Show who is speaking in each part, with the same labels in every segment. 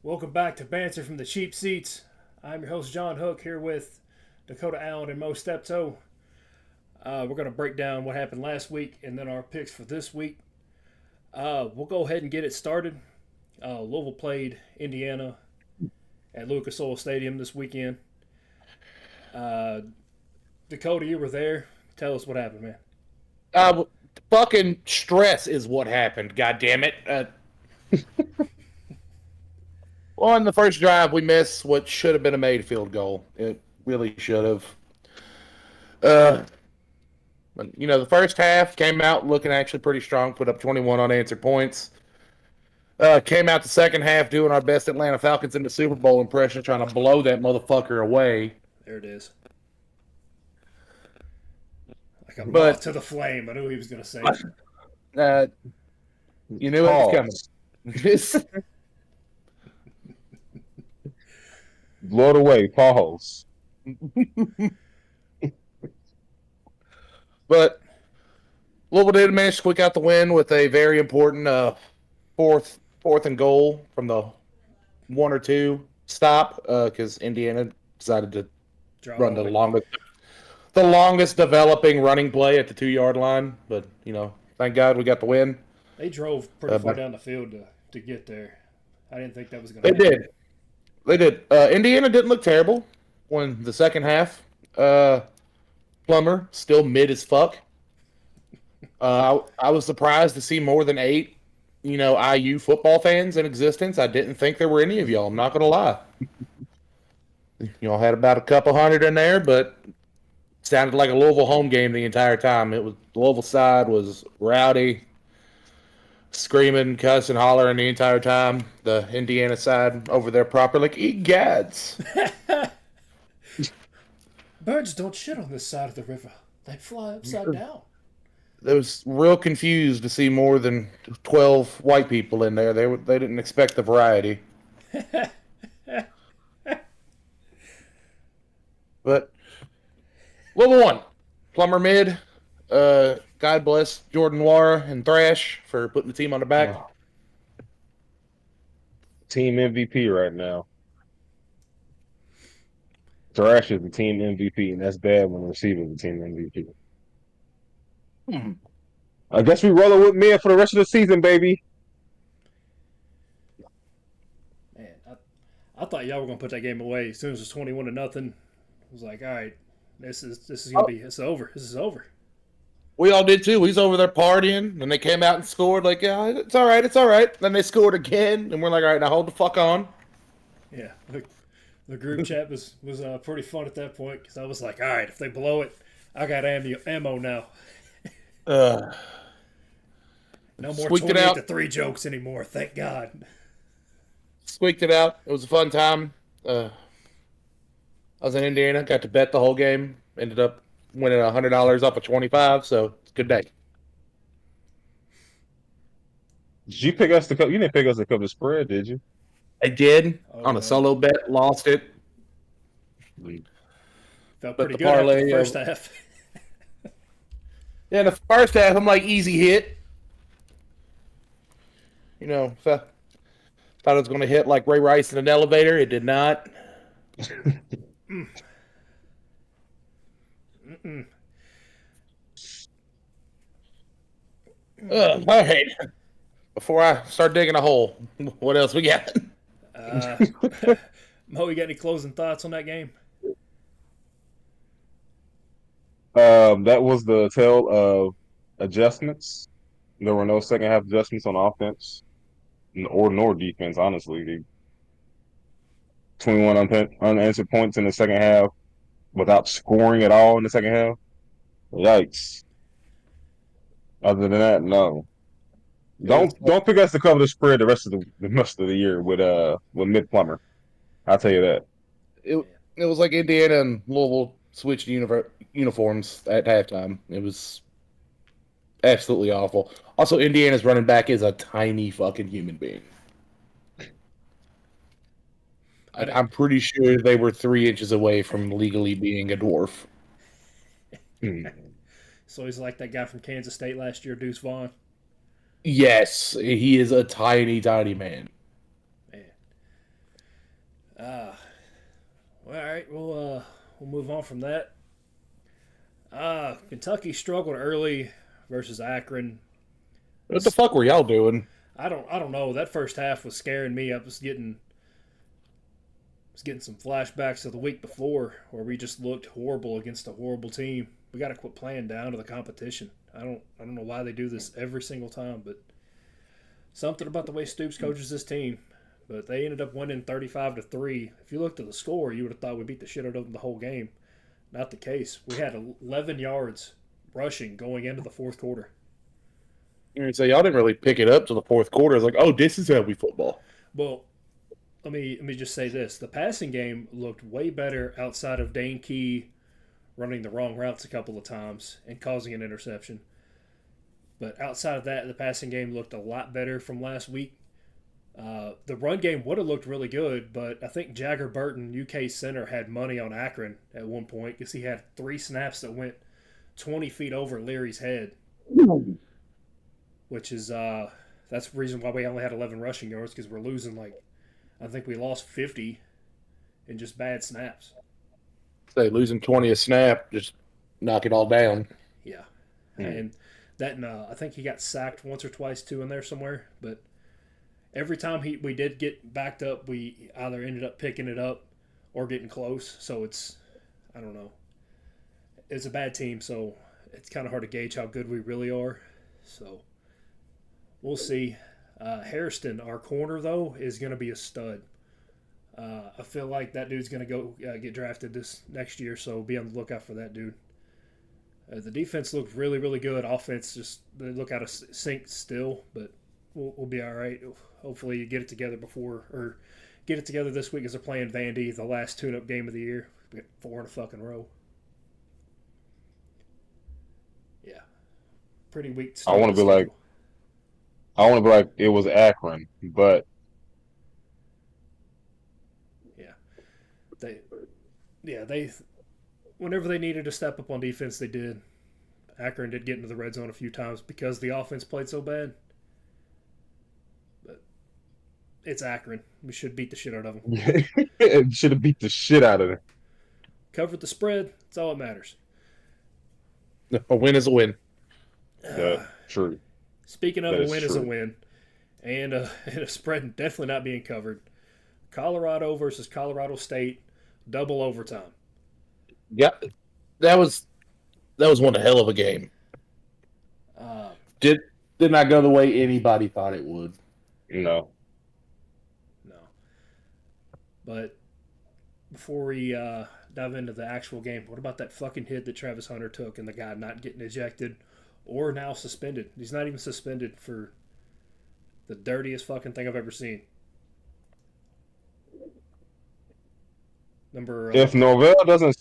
Speaker 1: Welcome back to Banter from the Cheap Seats. I'm your host, John Hook, here with Dakota Allen and Moe Steptoe. We're going to break down what happened last week and then our picks for this week. We'll go ahead and get it started. Louisville played Indiana at Lucas Oil Stadium this weekend. Uh, Dakota, you were there. Tell us what happened, man.
Speaker 2: Uh, Fucking stress is what happened. God damn it! On the first drive, we missed what should have been a made field goal. It really should have. Uh, the first half came out looking actually pretty strong. Put up 21 unanswered points. Came out the second half doing our best Atlanta Falcons in the Super Bowl impression, trying to blow that motherfucker away.
Speaker 1: There it is. Like a moth
Speaker 2: But
Speaker 1: to the flame. I knew he was going to say it.
Speaker 2: uh, you knew it was coming.
Speaker 3: Pause. Blow it away. Pause.
Speaker 2: But Louisville did manage to squeak out the win with a very important fourth and goal from the 1 or 2 stop because Indiana decided to run the longest developing running play at the 2-yard line. But thank God we got the win.
Speaker 1: They drove pretty far down the field to get there. I didn't think that was going
Speaker 2: They
Speaker 1: to happen.
Speaker 2: did. They did. Indiana didn't look terrible when the second half. Plummer still mid as fuck. I was surprised to see more than 8, IU football fans in existence. I didn't think there were any of y'all. I'm not gonna lie. Y'all had about a couple hundred in there, but it sounded like a Louisville home game the entire time. It was the Louisville side was rowdy, screaming, cussing, hollering the entire time. The Indiana side over there proper like egads.
Speaker 1: Birds don't shit on this side of the river. They fly upside down.
Speaker 2: I was real confused to see more than 12 white people in there. They didn't expect the variety. But level 1, Plummer mid. God bless Jordan Wara and Thrash for putting the team on the back.
Speaker 3: Team MVP right now. Thrash is the team MVP, and that's bad when the receiver is the team MVP. I guess we rolling with me for the rest of the season, baby.
Speaker 1: Man, I thought y'all were gonna put that game away as soon as it was 21-0. I was like, all right, this is gonna be it's over. This is over.
Speaker 2: We all did too. He's over there partying, and they came out and scored. Like, yeah, it's all right, it's all right. Then they scored again, and we're like, all right, now hold the fuck on.
Speaker 1: Yeah, the group chat was pretty fun at that point because I was like, all right, if they blow it, I got ammo now.
Speaker 2: Uh,
Speaker 1: No more
Speaker 2: Squeaked it
Speaker 1: 28-3 jokes anymore. Thank God.
Speaker 2: Squeaked it out. It was a fun time. I was in Indiana, got to bet the whole game. Ended up winning $100 off of 25, so it's a good day.
Speaker 3: Did you pick us to cover? You didn't pick us to cover the spread, did you?
Speaker 2: I did
Speaker 1: Oh,
Speaker 2: on
Speaker 1: no.
Speaker 2: a solo bet, lost it.
Speaker 1: Felt
Speaker 2: But
Speaker 1: pretty
Speaker 2: the
Speaker 1: good after the
Speaker 2: parlay
Speaker 1: first half.
Speaker 2: Yeah, in the first half, I'm like, easy hit. Thought it was going to hit like Ray Rice in an elevator. It did not.
Speaker 1: Mm-mm.
Speaker 2: All right. Before I start digging a hole, what else we got?
Speaker 1: Mo, you got any closing thoughts on that game?
Speaker 3: That was the tale of adjustments. There were no second half adjustments on offense or nor defense. Honestly, 21 unanswered points in the second half without scoring at all in the second half. Yikes! Other than that, no. Don't pick us to cover the spread the rest of the year with mid plumber. I'll tell you that.
Speaker 2: It, it was like Indiana and Louisville switched uniforms at halftime. It was absolutely awful. Also, Indiana's running back is a tiny fucking human being. I'm pretty sure they were 3 inches away from legally being a dwarf.
Speaker 1: So he's like that guy from Kansas State last year, Deuce Vaughn.
Speaker 2: Yes, he is a tiny, tiny man.
Speaker 1: Man. we'll move on from that. Kentucky struggled early versus Akron.
Speaker 2: What the fuck were y'all doing?
Speaker 1: I don't know. That first half was scaring me. I was getting some flashbacks of the week before where we just looked horrible against a horrible team. We got to quit playing down to the competition. I don't know why they do this every single time, but something about the way Stoops coaches this team. But they ended up winning 35-3. If you looked at the score, you would have thought we beat the shit out of them the whole game. Not the case. We had 11 yards rushing going into the fourth quarter.
Speaker 2: And so y'all didn't really pick it up to the fourth quarter. It's like, oh, this is how we football.
Speaker 1: Well, let me just say this: the passing game looked way better outside of Dane Key running the wrong routes a couple of times and causing an interception. But outside of that, the passing game looked a lot better from last week. The run game would have looked really good, but I think Jagger Burton, UK center, had money on Akron at one point because he had 3 snaps that went 20 feet over Leary's head, which is that's the reason why we only had 11 rushing yards because we're losing I think we lost 50 in just bad snaps.
Speaker 2: Say losing 20 a snap, just knock it all down.
Speaker 1: Yeah, and that I think he got sacked once or twice too in there somewhere, but. Every time we did get backed up, we either ended up picking it up or getting close. So I don't know. It's a bad team, so it's kind of hard to gauge how good we really are. So we'll see. Hairston, our corner, though, is going to be a stud. I feel like that dude's going to go get drafted this next year, so be on the lookout for that dude. The defense looked really, really good. Offense, they look out of sync still, but we'll be all right. Hopefully you get it together get it together this week as they're playing Vandy, the last tune-up game of the year. We got 4 in a fucking row. Yeah. Pretty weak start.
Speaker 3: I want to be like it was Akron, but
Speaker 1: they whenever they needed to step up on defense, they did. Akron did get into the red zone a few times because the offense played so bad. It's Akron. We should beat the shit out of them.
Speaker 3: it should have beat the shit out of them.
Speaker 1: Covered the spread. That's all that matters.
Speaker 2: A win is a win.
Speaker 3: True.
Speaker 1: Speaking of
Speaker 3: That
Speaker 1: a
Speaker 3: is
Speaker 1: win is a
Speaker 3: true.
Speaker 1: win, and a spread definitely not being covered. Colorado versus Colorado State, double overtime.
Speaker 2: Yeah, that was one hell of a game. Did not go the way anybody thought it would.
Speaker 3: No.
Speaker 1: But before we dive into the actual game, what about that fucking hit that Travis Hunter took and the guy not getting ejected or now suspended? He's not even suspended for the dirtiest fucking thing I've ever seen.
Speaker 3: If Norvell doesn't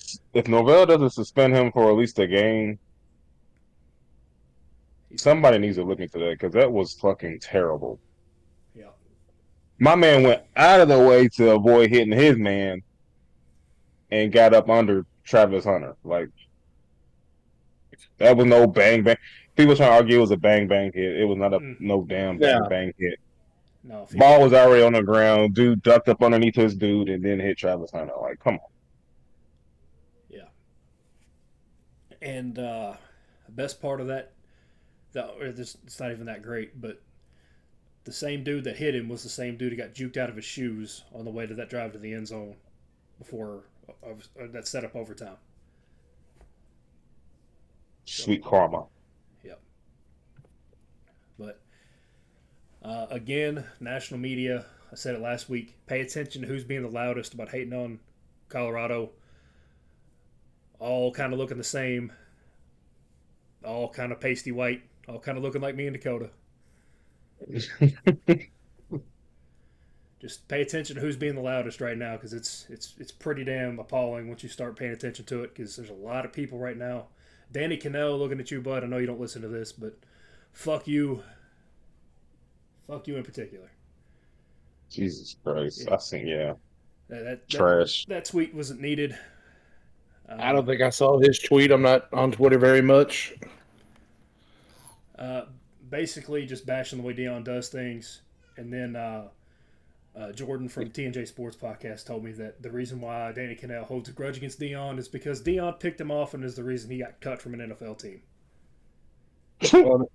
Speaker 3: suspend him for at least a game, somebody needs to look into that because that was fucking terrible.
Speaker 1: Yeah.
Speaker 3: My man went out of the way to avoid hitting his man and got up under Travis Hunter. Like, that was no bang bang. People trying to argue it was a bang bang hit. It was not no damn bang bang hit.
Speaker 1: No,
Speaker 3: Ball was already on the ground. Dude ducked up underneath his dude and then hit Travis Hunter. Like, come on.
Speaker 1: Yeah. And the best part of that, it's not even that great, but the same dude that hit him was the same dude who got juked out of his shoes on the way to that drive to the end zone before that set up overtime.
Speaker 3: Sweet karma.
Speaker 1: Yep. But again, national media, I said it last week, pay attention to who's being the loudest about hating on Colorado. All kind of looking the same. All kind of pasty white. All kind of looking like me and Dakota. Just pay attention to who's being the loudest right now because it's pretty damn appalling once you start paying attention to it because there's a lot of people right now. Danny Cannell looking at you, bud. I know you don't listen to this, but fuck you. Fuck you in particular.
Speaker 3: Jesus Christ.
Speaker 1: Yeah.
Speaker 3: I think,
Speaker 1: That
Speaker 3: trash.
Speaker 1: That tweet wasn't needed.
Speaker 2: I don't think I saw his tweet. I'm not on Twitter very much.
Speaker 1: Basically, just bashing the way Deion does things, and then Jordan from TNJ Sports Podcast told me that the reason why Danny Kanell holds a grudge against Dion is because Dion picked him off and is the reason he got cut from an NFL team.
Speaker 2: Well,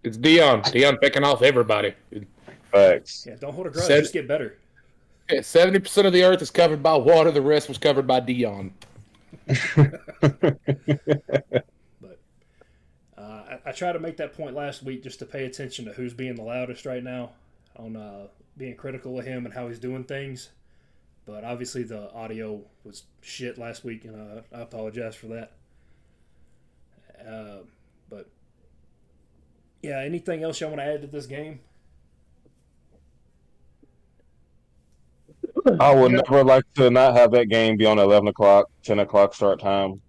Speaker 2: it's Dion. Dion picking off everybody.
Speaker 3: Facts.
Speaker 1: Yeah, don't hold a grudge. Just get better.
Speaker 2: 70% of the earth is covered by water. The rest was covered by Dion.
Speaker 1: But I tried to make that point last week just to pay attention to who's being the loudest right now on being critical of him and how he's doing things. But obviously the audio was shit last week, and I apologize for that. But yeah, anything else y'all want to add to this game?
Speaker 3: I would never like to not have that game be on 11 o'clock, 10 o'clock start time.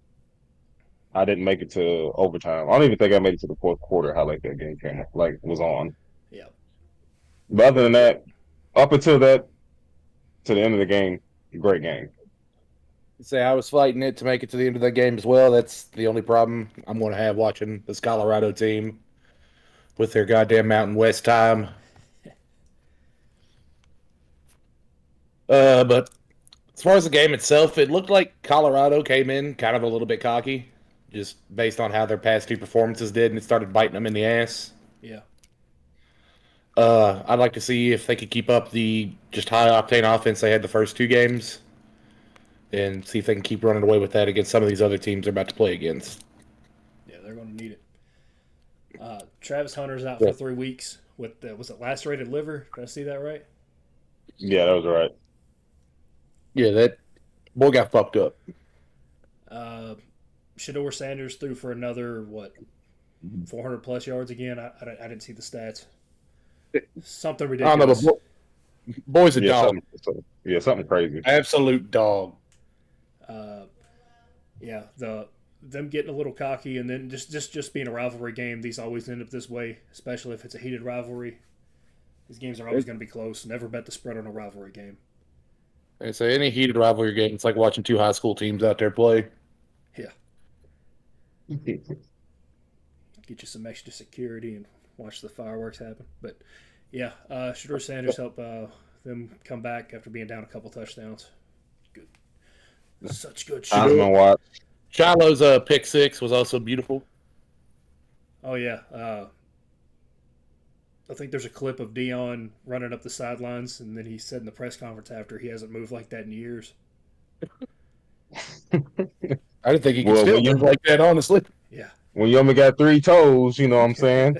Speaker 3: I didn't make it to overtime. I don't even think I made it to the fourth quarter. How late that game was on.
Speaker 1: Yeah.
Speaker 3: But other than that, up until that, to the end of the game, great game.
Speaker 2: Say I was fighting it to make it to the end of the game as well. That's the only problem I'm going to have watching this Colorado team with their goddamn Mountain West time. But as far as the game itself, it looked like Colorado came in kind of a little bit cocky, just based on how their past two performances did, and it started biting them in the ass.
Speaker 1: Yeah.
Speaker 2: I'd like to see if they could keep up the just high-octane offense they had the first two games and see if they can keep running away with that against some of these other teams they're about to play against.
Speaker 1: Yeah, they're going to need it. Travis Hunter's out for 3 weeks with, was it lacerated liver? Did I see that right?
Speaker 3: Yeah, that was right.
Speaker 2: Yeah, that boy got fucked up.
Speaker 1: Shedeur Sanders threw for another, 400-plus yards again? I didn't see the stats. Something ridiculous.
Speaker 2: I don't know, but boy's a dog.
Speaker 3: Something crazy.
Speaker 2: Absolute dog.
Speaker 1: Yeah, them getting a little cocky, and then just being a rivalry game, these always end up this way, especially if it's a heated rivalry. These games are always going to be close. Never bet the spread on a rivalry game.
Speaker 2: I say any heated rivalry game, it's like watching two high school teams out there play.
Speaker 1: Yeah. Get you some extra security and watch the fireworks happen. But, yeah, Shedeur Sanders helped them come back after being down a couple touchdowns. Good. Such good shit.
Speaker 2: Shiloh's pick six was also beautiful.
Speaker 1: Oh, yeah. I think there's a clip of Dion running up the sidelines, and then he said in the press conference after he hasn't moved like that in years.
Speaker 2: I didn't think he could still move like that, honestly.
Speaker 1: Yeah.
Speaker 3: When you only got 3 toes, you know what I'm saying?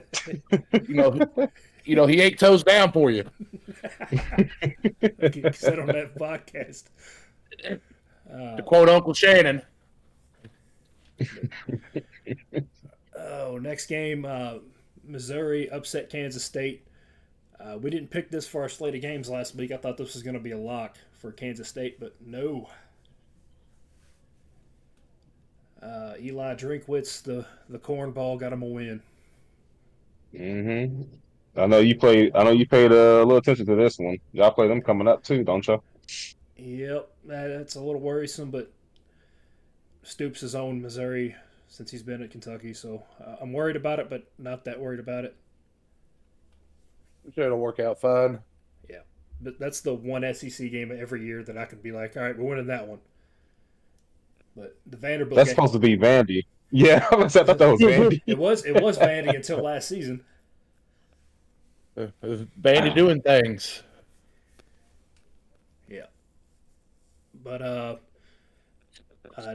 Speaker 2: you know, he 8 toes down for you.
Speaker 1: Like he said on that podcast.
Speaker 2: To quote Uncle Shannon.
Speaker 1: Next game, Missouri upset Kansas State. We didn't pick this for our slate of games last week. I thought this was going to be a lock for Kansas State, but no. Eli Drinkwitz, the cornball, got him a win.
Speaker 3: Mm-hmm. I know you paid a little attention to this one. Y'all play them coming up too, don't y'all?
Speaker 1: Yep, that's a little worrisome, but Stoops has owned Missouri since he's been at Kentucky, so I'm worried about it, but not that worried about it.
Speaker 2: I'm sure it'll work out fine.
Speaker 1: Yeah, but that's the one SEC game every year that I can be like, all right, we're winning that one. But the Vanderbilt
Speaker 3: That's
Speaker 1: game,
Speaker 3: supposed to be Vandy. Yeah, I thought that was Vandy.
Speaker 1: It was Vandy until last season.
Speaker 2: Vandy doing things.
Speaker 1: Yeah. But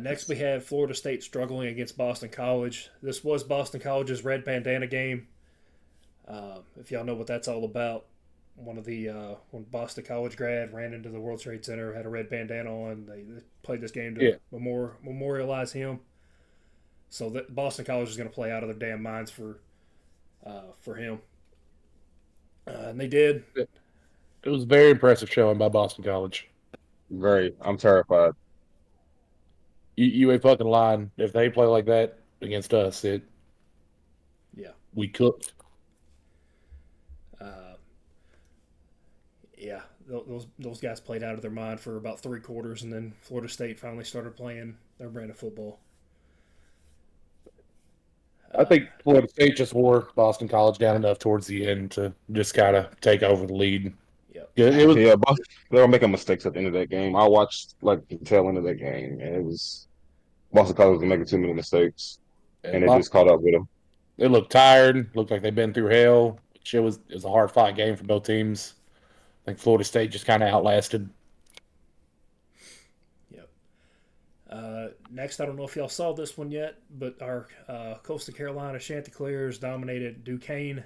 Speaker 1: next we have Florida State struggling against Boston College. This was Boston College's red bandana game. If y'all know what that's all about, when Boston College grad ran into the World Trade Center, had a red bandana on. They played this game to memorialize him. So that Boston College is going to play out of their damn minds for him. And they did.
Speaker 2: It was a very impressive showing by Boston College.
Speaker 3: Very. I'm terrified.
Speaker 2: You ain't fucking lying. If they play like that against us, we cooked.
Speaker 1: Yeah, those guys played out of their mind for about 3 quarters, and then Florida State finally started playing their brand of football.
Speaker 2: I think Florida State just wore Boston College down enough towards the end to just kind of take over the lead.
Speaker 1: Yep.
Speaker 2: Good. It was
Speaker 3: Yeah, but they were making mistakes at the end of that game. I watched like the tail end of that game, and it was Boston College was making too many mistakes, and it just caught up with them.
Speaker 2: They looked tired. Looked like they've been through hell. It was a hard fought game for both teams. I think Florida State just kind of outlasted.
Speaker 1: Yep. Next, I don't know if y'all saw this one yet, but our Coastal Carolina Chanticleers dominated Duquesne,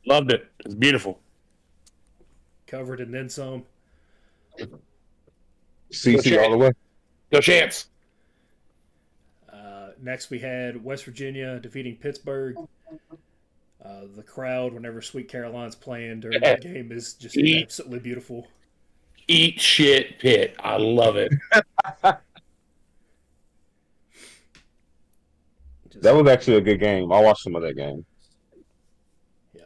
Speaker 2: Loved it. It was beautiful.
Speaker 1: covered and then some.
Speaker 3: CC all the way.
Speaker 2: No chance.
Speaker 1: Next, we had West Virginia defeating Pittsburgh. The crowd, whenever Sweet Caroline's playing during that game, is just absolutely beautiful.
Speaker 2: Eat shit, Pitt. I love it.
Speaker 3: That was actually a good game. I watched some of that game.
Speaker 1: Yeah.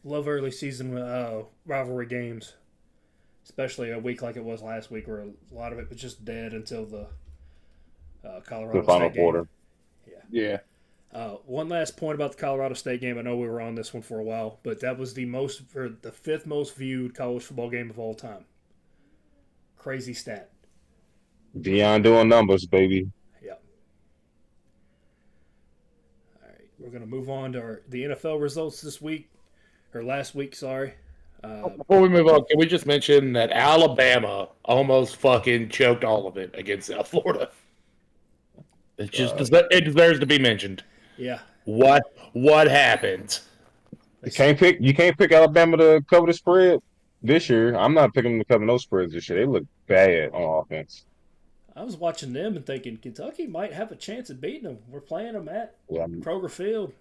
Speaker 1: Love early season rivalry games, especially a week like it was last week, where a lot of it was just dead until the Colorado
Speaker 3: The final
Speaker 1: State game.
Speaker 3: quarter.
Speaker 2: Yeah.
Speaker 1: One last point about the Colorado State game. I know we were on this one for a while, but that was the fifth most viewed college football game of all time. Crazy stat.
Speaker 3: Deion doing numbers, baby.
Speaker 1: Yeah. All right, we're gonna move on to the NFL results this week, or last week. Sorry.
Speaker 2: Before we move on, can we just mention that Alabama almost fucking choked all of it against South Florida? It deserves to be mentioned.
Speaker 1: Yeah.
Speaker 2: What happened?
Speaker 3: You can't pick Alabama to cover the spread this year. I'm not picking them to cover no spreads this year. They look bad on offense.
Speaker 1: I was watching them and thinking Kentucky might have a chance at beating them. We're playing them at Kroger Field.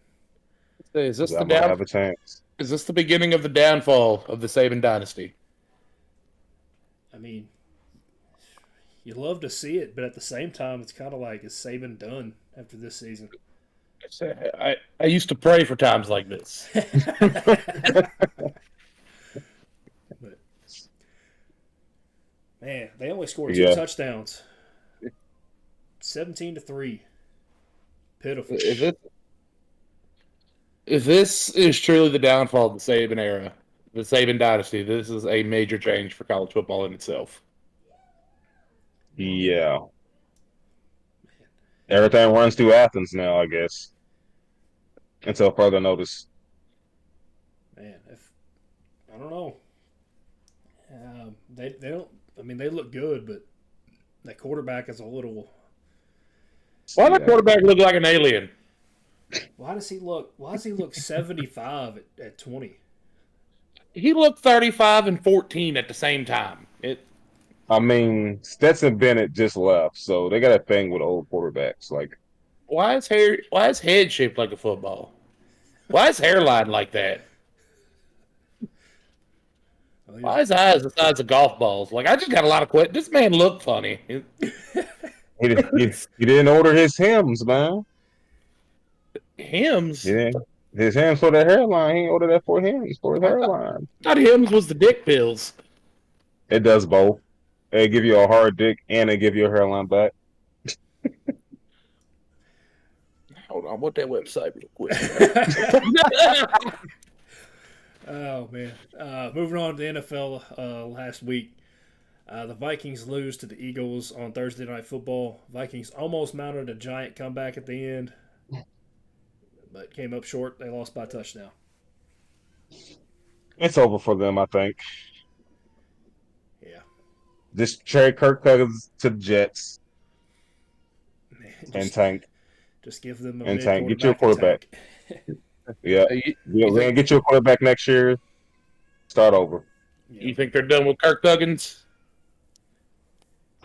Speaker 2: Is this
Speaker 3: might have a chance.
Speaker 2: Is this the beginning of the downfall of the Saban dynasty?
Speaker 1: I mean, you love to see it, but at the same time, it's kind of like, is Saban done after this season?
Speaker 2: I used to pray for times like this.
Speaker 1: But, man, they only scored two touchdowns. 17-3. Pitiful.
Speaker 2: If this is truly the downfall of the Saban era, the Saban dynasty, this is a major change for college football in itself.
Speaker 3: Yeah. Everything runs through Athens now, I guess. Until further notice.
Speaker 1: Man, I don't know. They don't. I mean, they look good, but that quarterback is a little.
Speaker 2: Why does that quarterback look like an alien?
Speaker 1: Why does he look 75 at 20?
Speaker 2: He looked 35 and 14 at the same time.
Speaker 3: I mean, Stetson Bennett just left, so they got a thing with old quarterbacks. Like,
Speaker 2: why is his head shaped like a football? Why is hairline like that? Why is his eyes the size of golf balls? Like, I just got a lot of questions. This man looked funny.
Speaker 3: he didn't order his hymns, man.
Speaker 2: Hymns?
Speaker 3: Yeah. His hymns for the hairline. He ain't ordered that for him. It's for his hairline.
Speaker 2: I thought hymns was the dick pills.
Speaker 3: It does both. They give you a hard dick and they give you a hairline back.
Speaker 2: Hold on, what that website real quick.
Speaker 1: Oh man! Moving on to the NFL last week, the Vikings lose to the Eagles on Thursday Night Football. Vikings almost mounted a giant comeback at the end, but came up short. They lost by a touchdown.
Speaker 3: It's over for them, I think.
Speaker 1: Yeah.
Speaker 3: Just trade Kirk Cousins to the Jets and tank.
Speaker 1: Just give them a
Speaker 3: and tank. Get your quarterback. Yeah. We're going to get you a quarterback next year. Start over.
Speaker 2: You think they're done with Kirk Cousins?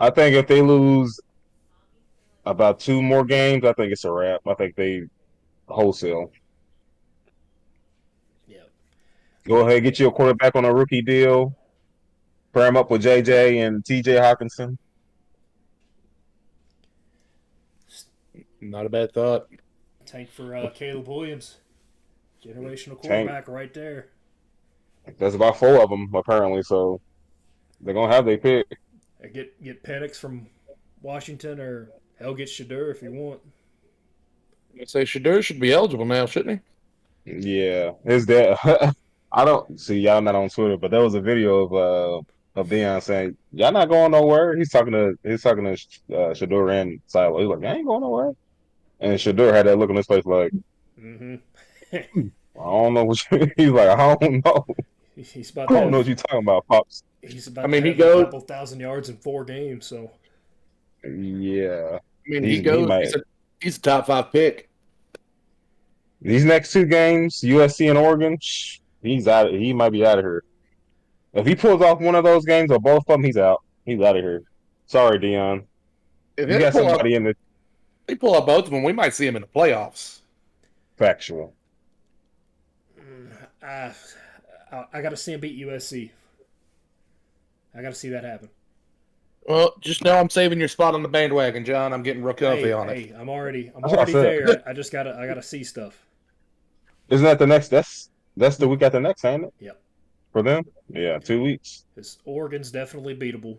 Speaker 3: I think if they lose about 2 more games, I think it's a wrap. I think they wholesale.
Speaker 1: Yeah.
Speaker 3: Go ahead, get you a quarterback on a rookie deal. Pair him up with JJ and TJ Hawkinson.
Speaker 2: Not a bad thought.
Speaker 1: Tank for Caleb Williams. Generational quarterback right there.
Speaker 3: There's about 4 of them, apparently, so they're going to have their pick.
Speaker 1: Get Penix from Washington, or hell, get Shadur if you want.
Speaker 2: I'd say Shadur should be eligible now, shouldn't
Speaker 3: he? Yeah. His dad I don't see y'all not on Twitter, but there was a video of Deion saying y'all not going nowhere. He's talking to Shador and Silo. He's like, I ain't going nowhere. And Shador had that look on his face like,
Speaker 1: Mm-hmm.
Speaker 3: I don't know what he's like, I don't know.
Speaker 1: he's about
Speaker 3: I
Speaker 1: to
Speaker 3: don't know
Speaker 1: have
Speaker 3: what you're talking about, Pops.
Speaker 1: he's
Speaker 2: I
Speaker 1: about to
Speaker 2: mean, he
Speaker 1: have a
Speaker 2: goes.
Speaker 1: couple thousand yards in 4 games. So
Speaker 3: Yeah.
Speaker 2: I mean,
Speaker 3: He
Speaker 2: He's
Speaker 3: might
Speaker 2: he's a top 5 pick.
Speaker 3: these next two games, USC and Oregon, he might be out of here. If he pulls off one of those games or both of them, he's out. He's out of here. Sorry, Dion.
Speaker 2: If
Speaker 3: You got somebody in the
Speaker 2: they pull up both of them, we might see him in the playoffs.
Speaker 3: factual.
Speaker 1: I got to see him beat USC. I got to see that happen.
Speaker 2: Well, just know I'm saving your spot on the bandwagon, John. I'm getting real comfy on it.
Speaker 1: Hey, I'm already
Speaker 3: That's what I said.
Speaker 1: there. I gotta see stuff.
Speaker 3: Isn't that the next? That's the week after next, ain't it?
Speaker 1: Yep.
Speaker 3: For them, yeah, 2 weeks.
Speaker 1: Because Oregon's definitely beatable.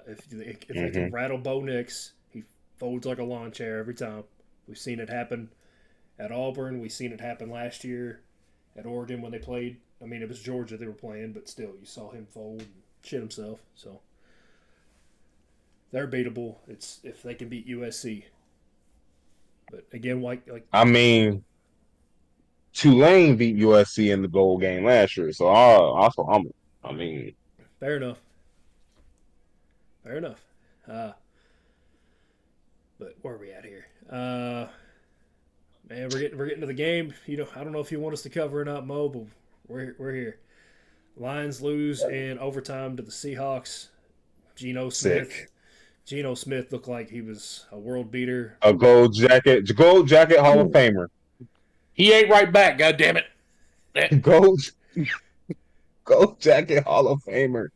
Speaker 1: If they can
Speaker 3: Hmm.
Speaker 1: rattle Bo Nix, he folds like a lawn chair every time. We've seen it happen at Auburn. We've seen it happen last year at Oregon when they played. I mean, it was Georgia they were playing, but still, you saw him fold and shit himself. So they're beatable. It's if they can beat USC. But again, like
Speaker 3: I mean, Tulane beat USC in the bowl game last year, so I mean,
Speaker 1: fair enough. Fair enough. But where are we at here? Man, we're getting to the game. I don't know if you want us to cover or not, Mo, but we're here. Lions lose in overtime to the Seahawks. Geno Smith.
Speaker 3: sick.
Speaker 1: Geno Smith looked like he was a world beater.
Speaker 3: A gold jacket Hall of Famer.
Speaker 2: He ain't right back, God damn it.
Speaker 3: Gold, gold jacket Hall of Famer.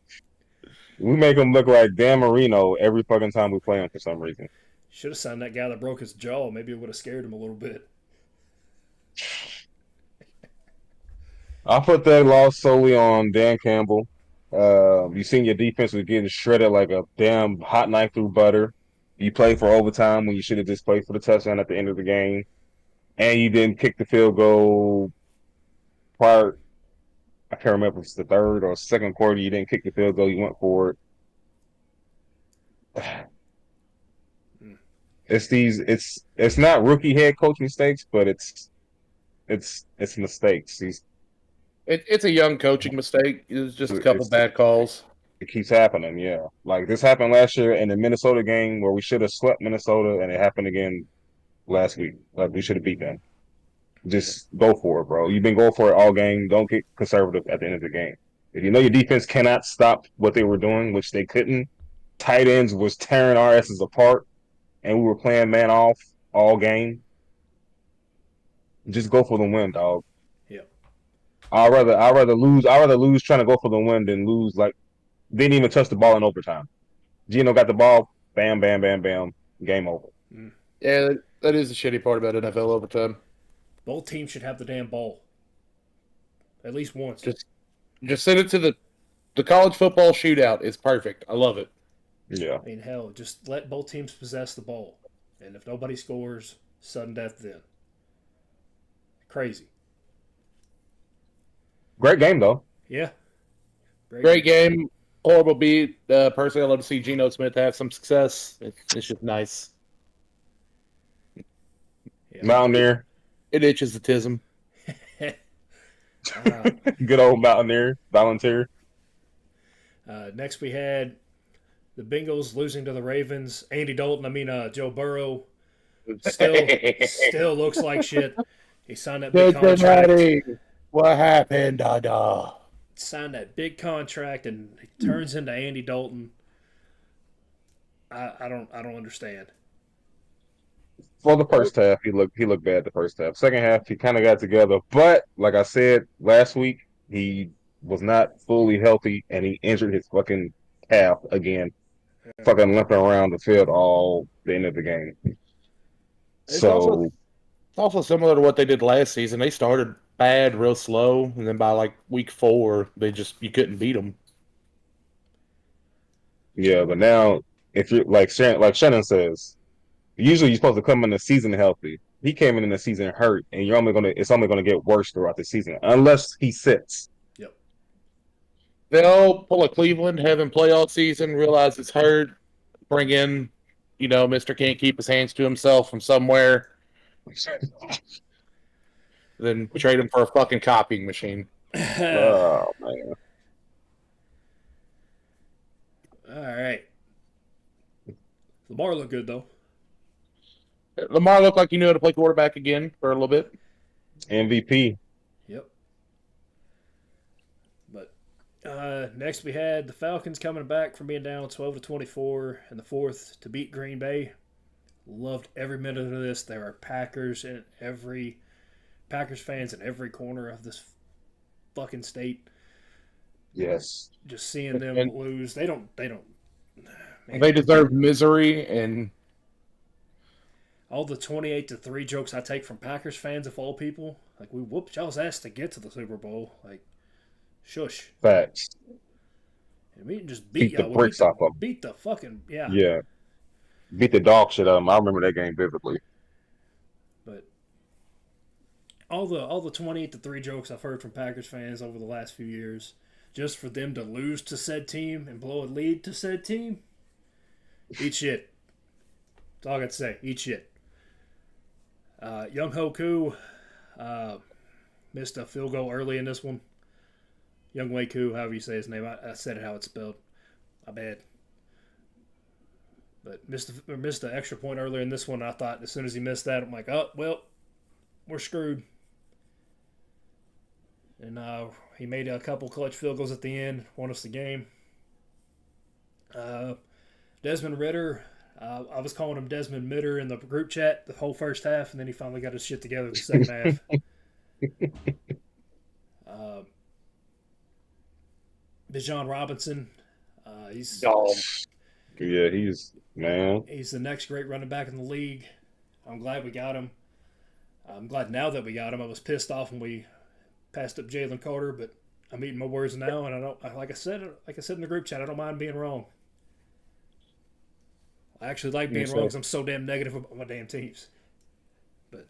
Speaker 3: We make him look like Dan Marino every fucking time we play him for some reason.
Speaker 1: Should have signed that guy that broke his jaw. Maybe it would have scared him a little bit.
Speaker 3: I put that loss solely on Dan Campbell. You seen your defense was getting shredded like a damn hot knife through butter. You played for overtime when you should have just played for the touchdown at the end of the game, and you didn't kick the field goal prior. I can't remember if it's the third or second quarter. You didn't kick the field goal. You went for it. It's not rookie head coach mistakes, but it's mistakes.
Speaker 2: It's a young coaching mistake. It was just a couple
Speaker 3: It's
Speaker 2: bad calls.
Speaker 3: it keeps happening. Yeah, like this happened last year in the Minnesota game where we should have swept Minnesota, and it happened again last week. Like we should have beat them. Just go for it, bro. You've been going for it all game. Don't get conservative at the end of the game. If you know your defense cannot stop what they were doing, which they couldn't, tight ends was tearing our asses apart, and we were playing man off all game. Just go for the win, dog.
Speaker 1: Yeah.
Speaker 3: I'd rather lose trying to go for the win than lose like didn't even touch the ball in overtime. Gino got the ball, bam, bam, bam, bam, game over.
Speaker 2: Yeah, that is the shitty part about NFL overtime.
Speaker 1: Both teams should have the damn ball. At least once.
Speaker 2: Just send it to the college football shootout. It's perfect. I love it.
Speaker 3: Yeah.
Speaker 1: I mean, hell, just let both teams possess the ball. And if nobody scores, sudden death then. Crazy.
Speaker 3: Great game though.
Speaker 1: Yeah.
Speaker 2: Great game. Horrible beat. Personally, I love to see Geno Smith have some success. It's just nice.
Speaker 1: Yeah.
Speaker 3: Mountaineer.
Speaker 2: It itches the tism.
Speaker 3: Good old Mountaineer. Volunteer.
Speaker 1: Next we had the Bengals losing to the Ravens. Andy Dalton, Joe Burrow, still looks like shit. He signed that big contract.
Speaker 2: What happened, Dada?
Speaker 1: Signed that big contract and he turns into Andy Dalton. I don't understand.
Speaker 3: For the first half, he looked bad the first half. Second half, he kind of got together. But like I said last week, he was not fully healthy and he injured his fucking calf again. Fucking limping around the field all the end of the game.
Speaker 2: It's
Speaker 3: So
Speaker 2: also similar to what they did last season. They started bad, real slow, and then by like week 4, you couldn't beat them.
Speaker 3: yeah, but now if you're like Shannon says, usually you're supposed to come in the season healthy. he came in the season hurt, and it's only gonna get worse throughout the season unless he sits.
Speaker 1: Yep.
Speaker 2: They'll pull a Cleveland, have him play all season, realize it's hurt, bring in, Mister Can't keep his hands to himself from somewhere, then trade him for a fucking copying machine.
Speaker 3: Oh man.
Speaker 1: All right. Lamar looked good though.
Speaker 2: Lamar looked like he knew how to play quarterback again for a little bit.
Speaker 3: MVP.
Speaker 1: Yep. But next we had the Falcons coming back from being down 12-24 in the fourth to beat Green Bay. Loved every minute of this. There are Packers fans in every corner of this fucking state.
Speaker 3: Yes.
Speaker 1: Just seeing them lose, they don't.
Speaker 2: Man. They deserve misery, and
Speaker 1: all the 28-3 jokes I take from Packers fans of all people, like we whooped y'all's ass to get to the Super Bowl, like shush.
Speaker 3: Facts.
Speaker 1: And we didn't just beat
Speaker 3: Beat the
Speaker 1: y'all.
Speaker 3: bricks off them.
Speaker 1: Beat the fucking
Speaker 3: Yeah. Beat the dog shit out of them. I remember that game vividly.
Speaker 1: But all the 28-3 jokes I've heard from Packers fans over the last few years, just for them to lose to said team and blow a lead to said team, eat shit. That's all I got to say. Eat shit. Young Hoku missed a field goal early in this one. Young Wei Koo, however you say his name. I said it how it's spelled. My bad. But missed the extra point earlier in this one. I thought as soon as he missed that, I'm like, oh, well, we're screwed. And he made a couple clutch field goals at the end, won us the game. Desmond Ridder, I was calling him Desmond Mitter in the group chat the whole first half, and then he finally got his shit together in the second half. Bijan Robinson, he's the next great running back in the league. I'm glad we got him. I'm glad now that we got him. I was pissed off when we passed up Jalen Carter, but I'm eating my words now, and I don't. Like I said in the group chat, I don't mind being wrong. I actually like being wrong because I'm so damn negative about my damn teams. But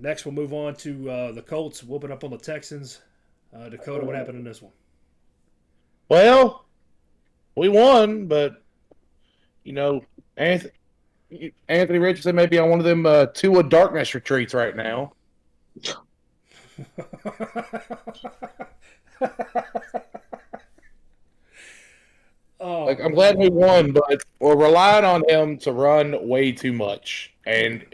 Speaker 1: next, we'll move on to the Colts whooping up on the Texans. Dakota, what happened in this one?
Speaker 2: Well, we won, but Anthony Richardson may be on one of them Tua darkness retreats right now. I'm glad we won, but we're relying on him to run way too much, and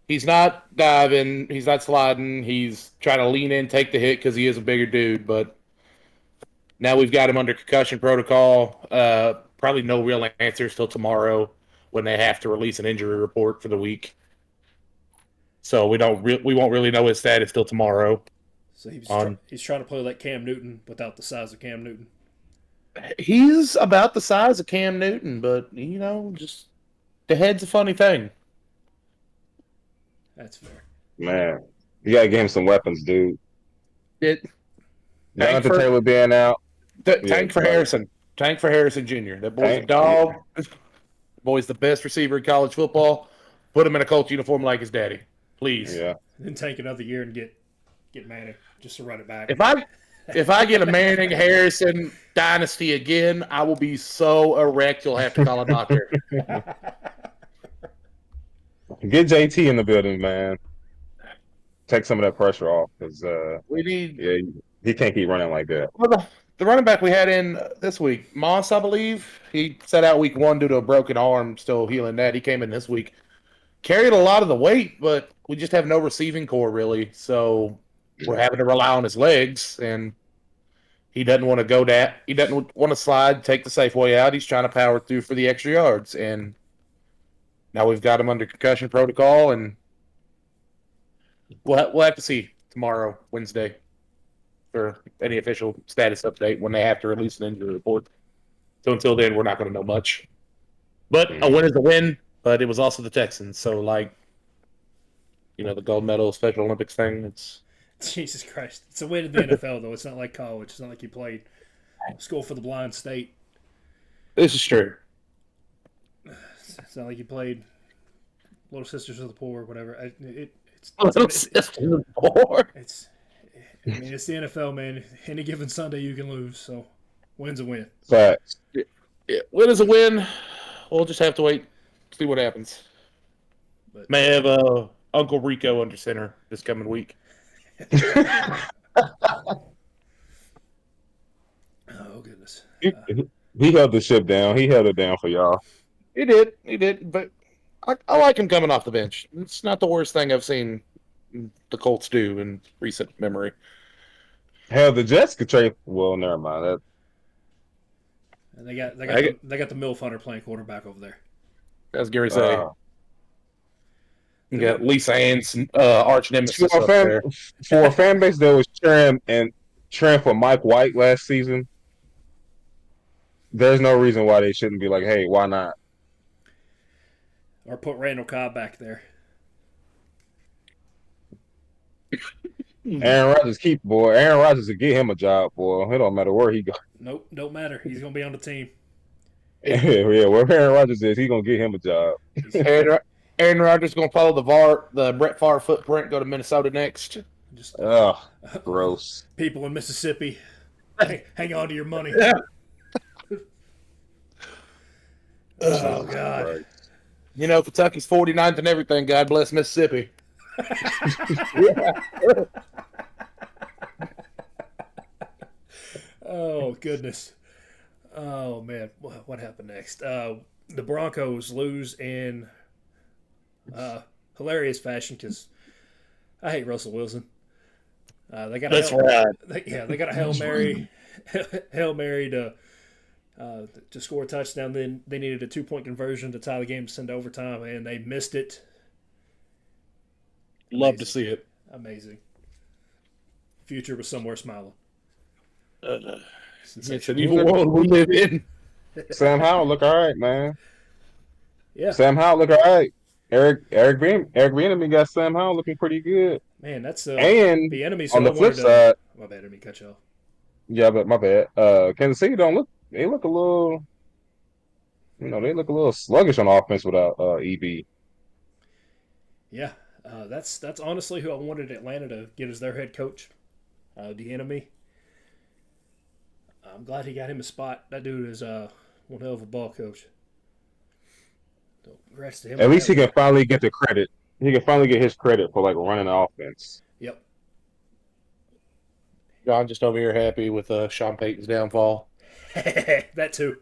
Speaker 2: he's not diving, he's not sliding, he's trying to lean in, take the hit because he is a bigger dude. But now we've got him under concussion protocol. Probably no real answers till tomorrow when they have to release an injury report for the week. So we won't really know his status till tomorrow.
Speaker 1: So he's trying to play like Cam Newton without the size of Cam Newton.
Speaker 2: He's about the size of Cam Newton, but just the head's a funny thing.
Speaker 1: That's fair.
Speaker 3: Man, you gotta give him some weapons, dude.
Speaker 2: Tank
Speaker 3: for Taylor being out.
Speaker 2: Tank for Harrison. Tank for Harrison Jr. That boy's a dog. Yeah. Boy's the best receiver in college football. Put him in a Colts uniform like his daddy, please.
Speaker 3: Yeah.
Speaker 1: Then take another year and get Manning just to run it back.
Speaker 2: If I get a Manning Harrison dynasty again, I will be so erect you'll have to call a doctor.
Speaker 3: Get JT in the building, man. Take some of that pressure off because he can't keep running like that.
Speaker 2: Well, the running back we had in this week, Moss, I believe, he sat out week 1 due to a broken arm, still healing that. He came in this week. Carried a lot of the weight, but we just have no receiving core, really. So we're having to rely on his legs, and he doesn't want to go that. He doesn't want to slide, take the safe way out. He's trying to power through for the extra yards, and now we've got him under concussion protocol, and we'll have to see tomorrow, Wednesday, for any official status update when they have to release an injury report. So until then, we're not going to know much. But a win is a win. But it was also the Texans, so the gold medal Special Olympics thing. It's
Speaker 1: Jesus Christ. It's a win in the NFL though. It's not like college. It's not like you played school for the blind state.
Speaker 2: This is true.
Speaker 1: It's not like you played Little Sisters of the Poor, whatever. It's
Speaker 2: Little Sisters of the Poor.
Speaker 1: I mean, it's the NFL, man. Any given Sunday you can lose, so win's a win.
Speaker 3: Facts.
Speaker 2: Yeah, win is a win. We'll just have to wait, see what happens.
Speaker 1: But
Speaker 2: May have Uncle Rico under center this coming week.
Speaker 1: oh goodness.
Speaker 3: He held the ship down. He held it down for y'all.
Speaker 2: He did, but I like him coming off the bench. It's not the worst thing I've seen the Colts do in recent memory.
Speaker 3: Hell, the Jets could trade. Well, never mind that.
Speaker 1: And they got the MILF Hunter playing quarterback over there.
Speaker 2: As Gary say, you got Lisa Ann's arch nemesis
Speaker 3: for a fan base that was cheering for Mike White last season. There's no reason why they shouldn't be like, hey, why not?
Speaker 1: Or put Randall Cobb back there.
Speaker 3: Aaron Rodgers Aaron Rodgers will get him a job, boy. It don't matter where he goes.
Speaker 1: Nope, don't matter. He's gonna be on the team.
Speaker 3: Yeah, where Aaron Rodgers is, he's gonna get him a job.
Speaker 2: Aaron Rodgers gonna follow the Brett Favre footprint. Go to Minnesota next.
Speaker 1: Just
Speaker 3: gross.
Speaker 1: People in Mississippi, hang on to your money. Oh God.
Speaker 3: Right.
Speaker 2: You know, Kentucky's 49th and everything. God bless Mississippi.
Speaker 1: Oh goodness. Oh man, what happened next? The Broncos lose in hilarious fashion because I hate Russell Wilson. They got they got a Hail Mary to score a touchdown. Then they needed a 2-point conversion to tie the game to send to overtime, and they missed it.
Speaker 2: Love to see it.
Speaker 1: Amazing. Future was somewhere smiling.
Speaker 2: It's an evil world we live in.
Speaker 3: Sam Howell look all right, man.
Speaker 1: Yeah.
Speaker 3: Sam Howell look all right. Eric Bieniemy got Sam Howell looking pretty good.
Speaker 1: Man, that's
Speaker 3: and
Speaker 1: the enemies
Speaker 3: on the flip side.
Speaker 1: My bad, I didn't cut you off.
Speaker 3: Yeah, but my bad. Kansas City they look a little, they look a little sluggish on offense without EB.
Speaker 1: Yeah, that's honestly who I wanted Atlanta to get as their head coach, the enemy. I'm glad he got him a spot. That dude is one hell of a ball coach. So, congrats to him.
Speaker 3: At least he can finally get the credit. He can finally get his credit for like running the offense.
Speaker 1: Yep.
Speaker 2: John just over here happy with Sean Payton's downfall.
Speaker 1: That too.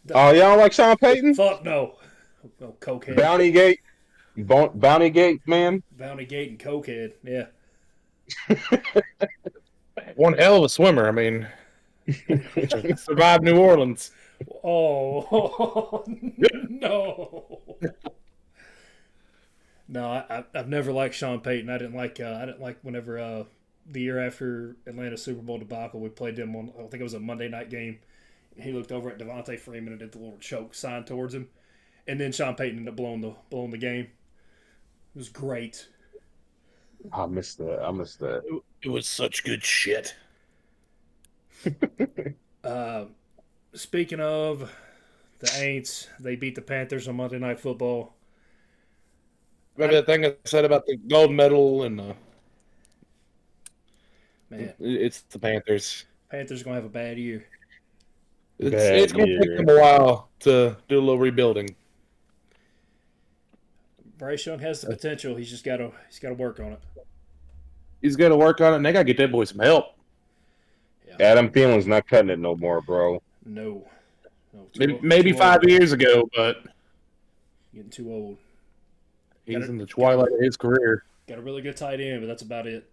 Speaker 3: Y'all don't like Sean Payton?
Speaker 1: Fuck no. Oh, cokehead.
Speaker 3: Bountygate, man.
Speaker 1: Bountygate and cokehead. Yeah.
Speaker 2: One hell of a swimmer. I mean, survived New Orleans.
Speaker 1: Oh no. No, I've never liked Sean Payton. I didn't like whenever the year after Atlanta Super Bowl debacle, we played them on, I think it was a Monday night game. He looked over at Devontae Freeman and did the little choke sign towards him, and then Sean Payton ended up blowing the game. It was great.
Speaker 3: I missed that.
Speaker 2: It was such good shit.
Speaker 1: Speaking of the Aints, they beat the Panthers on Monday Night Football.
Speaker 2: Remember that thing I said about the gold medal and
Speaker 1: man,
Speaker 2: it's the Panthers.
Speaker 1: Panthers are gonna have a bad year.
Speaker 2: It's gonna take them a while to do a little rebuilding.
Speaker 1: Bryce Young has the potential. He's got to work on it.
Speaker 2: He's got to work on it, and they got to get that boy some help.
Speaker 3: Yeah. Adam Thielen's not cutting it no more, bro.
Speaker 1: No.
Speaker 2: Maybe 5 years ago, but
Speaker 1: getting too old.
Speaker 2: He's in the twilight of his career.
Speaker 1: Got a really good tight end, but that's about it.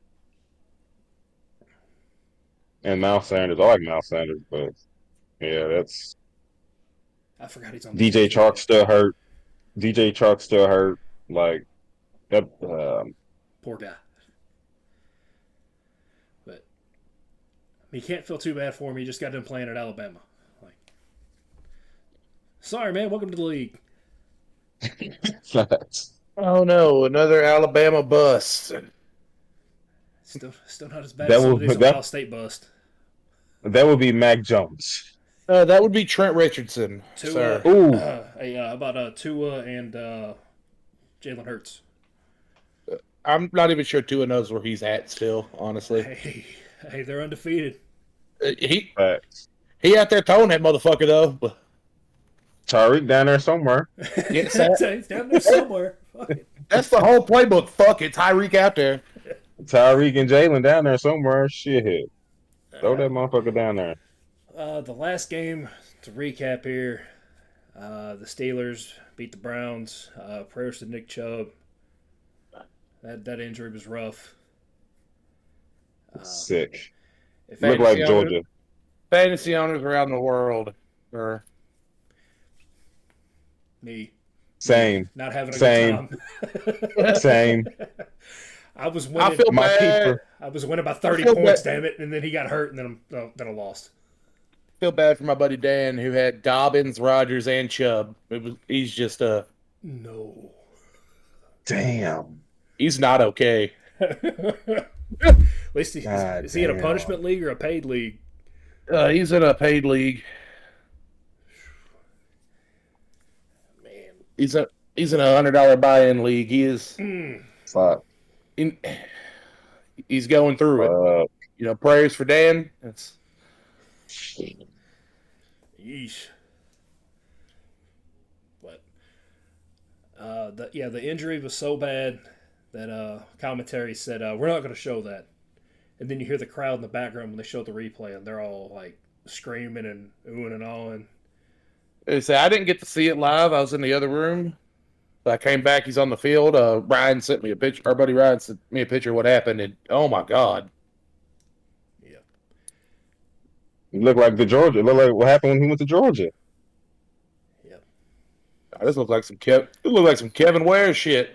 Speaker 3: And Miles Sanders. I like Miles Sanders, but yeah, that's.
Speaker 1: I forgot he's on.
Speaker 3: DJ Chark still hurt. Like that.
Speaker 1: Poor guy. But you can't feel too bad for him. He just got done playing at Alabama. Like, sorry, man. Welcome to the league.
Speaker 2: Oh no, another Alabama bust.
Speaker 1: Still not as bad as some of these Ohio State bust.
Speaker 3: That would be Mac Jones.
Speaker 2: That would be Trent Richardson, sir.
Speaker 3: Ooh.
Speaker 1: How about Tua and Jalen Hurts.
Speaker 2: I'm not even sure Tua knows where he's at still, honestly.
Speaker 1: Hey, they're undefeated.
Speaker 2: He
Speaker 3: Facts.
Speaker 2: he out there throwing that motherfucker though. But
Speaker 3: Tariq down there somewhere.
Speaker 2: yeah, Sam,
Speaker 1: He's down there somewhere. Fuck it.
Speaker 2: that's the whole playbook. Fuck it, Tyreek out there.
Speaker 3: Tyreek and Jalen down there somewhere. Shit. Throw that motherfucker down there.
Speaker 1: The last game, to recap here, the Steelers beat the Browns. Prayers to Nick Chubb. That injury was rough.
Speaker 3: Sick.
Speaker 1: If
Speaker 3: Look like Georgia.
Speaker 2: Fantasy owners around the world are
Speaker 1: me
Speaker 3: Same.
Speaker 1: not having a
Speaker 3: Same.
Speaker 1: good time.
Speaker 3: Same.
Speaker 1: I was winning.
Speaker 2: I feel
Speaker 3: My
Speaker 2: bad.
Speaker 3: keeper.
Speaker 1: I was winning by 30 points, damn it, and then he got hurt, and then I lost.
Speaker 2: Feel bad for my buddy Dan who had Dobbins, Rogers, and Chubb. He's just
Speaker 1: No.
Speaker 3: Damn.
Speaker 2: he's not okay.
Speaker 1: At least is he in a
Speaker 3: damn.
Speaker 1: punishment league or a paid league?
Speaker 2: He's in a paid league.
Speaker 1: Man.
Speaker 2: He's in a $100 buy-in league. He is.
Speaker 3: Fuck.
Speaker 2: He's going through it. Prayers for Dan.
Speaker 1: Yeesh. But the injury was so bad that commentary said we're not going to show that. And then you hear the crowd in the background when they show the replay, and they're all like screaming and oohing and awing.
Speaker 2: I didn't get to see it live. I was in the other room. I came back. He's on the field. Ryan sent me a picture. Our buddy Ryan sent me a picture of what happened. And oh my god!
Speaker 1: Yeah.
Speaker 3: It looked like Georgia. It looked like what happened when he went to Georgia.
Speaker 1: Yeah.
Speaker 2: This looks like some Kevin Ware shit.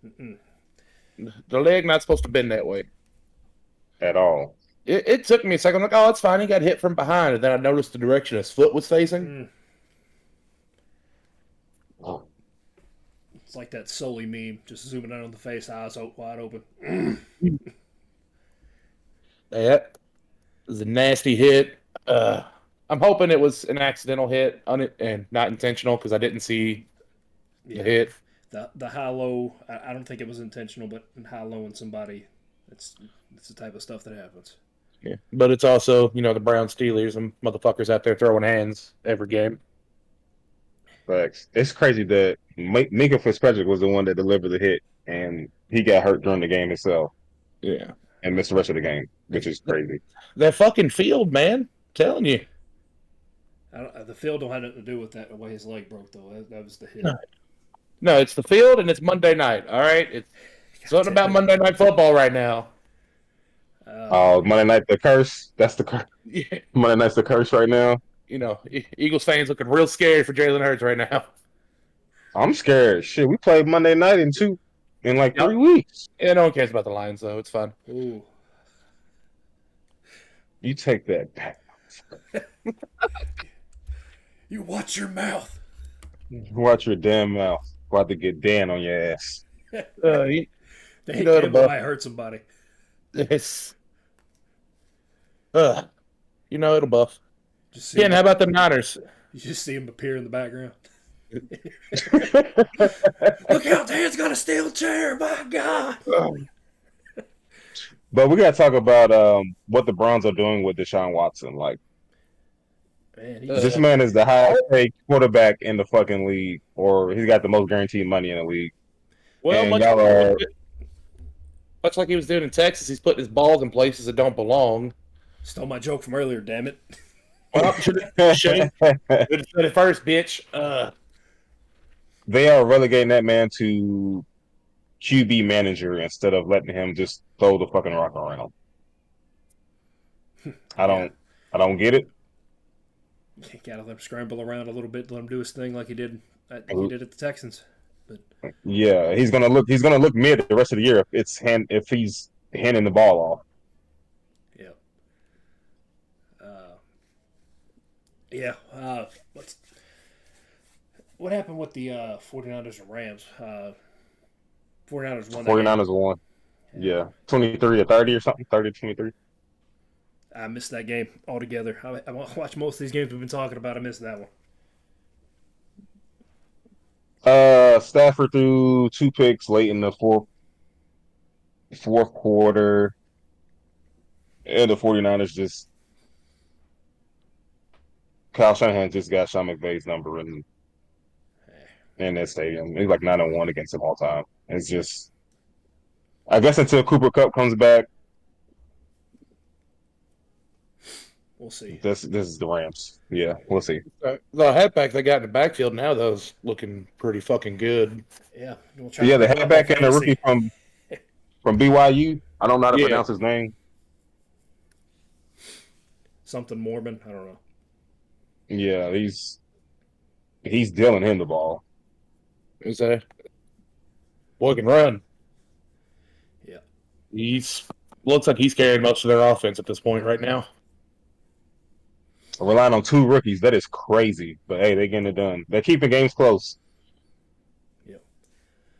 Speaker 1: Mm-mm.
Speaker 2: The leg not supposed to bend that way.
Speaker 3: At all.
Speaker 2: It took me a second. I'm like, oh, it's fine. He got hit from behind, and then I noticed the direction his foot was facing.
Speaker 1: It's like that Sully meme, just zooming in on the face, eyes wide open.
Speaker 2: That was a nasty hit. I'm hoping it was an accidental hit on it and not intentional because I didn't see the hit.
Speaker 1: The high low, I don't think it was intentional, but high low in somebody, it's the type of stuff that happens.
Speaker 2: Yeah, but it's also the Brown Steelers and motherfuckers out there throwing hands every game.
Speaker 3: Facts. It's crazy that Minka Fitzpatrick was the one that delivered the hit, and he got hurt during the game itself.
Speaker 2: Yeah,
Speaker 3: and missed the rest of the game, which is crazy.
Speaker 2: That fucking field, man. I'm telling you.
Speaker 1: The field don't have nothing to do with that. The way his leg broke, though, that was the hit.
Speaker 2: No, it's the field and it's Monday night. All right, it's something about Monday Night Football right now.
Speaker 3: Monday night, the curse. That's the curse.
Speaker 2: Yeah.
Speaker 3: Monday night's the curse right now.
Speaker 2: Eagles fans looking real scared for Jalen Hurts right now.
Speaker 3: I'm scared. Shit, we played Monday night in 3 weeks.
Speaker 2: Yeah, no one cares about the Lions, though. It's fun.
Speaker 1: Ooh.
Speaker 3: You take that back.
Speaker 1: You watch your mouth.
Speaker 3: Watch your damn mouth. About to get Dan on your ass.
Speaker 1: They might hurt somebody.
Speaker 2: It's it'll buff.
Speaker 1: Ken,
Speaker 2: how about the Niners?
Speaker 1: You just see him appear in the background. Look out, Dan's got a steel chair, my God.
Speaker 3: But we got to talk about what the Browns are doing with Deshaun Watson. Like,
Speaker 1: man,
Speaker 3: this man is the highest paid quarterback in the fucking league, or he's got the most guaranteed money in the league.
Speaker 2: Well,
Speaker 3: and
Speaker 2: much like he was doing in Texas, he's putting his balls in places that don't belong.
Speaker 1: Stole my joke from earlier, damn it.
Speaker 2: Well, should have said it first, bitch.
Speaker 3: They are relegating that man to QB manager instead of letting him just throw the fucking rock around. I don't get it.
Speaker 1: Gotta let him scramble around a little bit, let him do his thing like he did at the Texans. But
Speaker 3: yeah, he's gonna look mid the rest of the year if he's handing the ball off.
Speaker 1: Yeah. What happened with the 49ers and Rams? 49ers won.
Speaker 3: 49ers won. Yeah. 23-30 or something. 30-23.
Speaker 1: I missed that game altogether. I watched most of these games we've been talking about. I missed that one.
Speaker 3: Stafford threw 2 picks late in the fourth quarter, and the 49ers just Kyle Shanahan just got Sean McVay's number in that stadium. He's like 9-1 against him all time. It's just, I guess until Cooper Kupp comes back,
Speaker 1: We'll see.
Speaker 3: this is the Rams. Yeah, we'll see.
Speaker 2: The halfback they got in the backfield now, though, is looking pretty fucking good.
Speaker 1: Yeah, we'll try
Speaker 3: Yeah,
Speaker 1: to
Speaker 3: the
Speaker 1: pick him up on
Speaker 3: halfback and the
Speaker 1: fantasy.
Speaker 3: rookie from BYU. I don't know how to
Speaker 2: Yeah.
Speaker 3: pronounce his name.
Speaker 1: Something Mormon. I don't know.
Speaker 3: Yeah, he's dealing him the ball.
Speaker 2: Is that boy can run?
Speaker 1: Yeah.
Speaker 2: He's looks like he's carrying most of their offense at this point right now.
Speaker 3: Relying on 2 rookies, that is crazy. But hey, they're getting it done. They're keeping games close.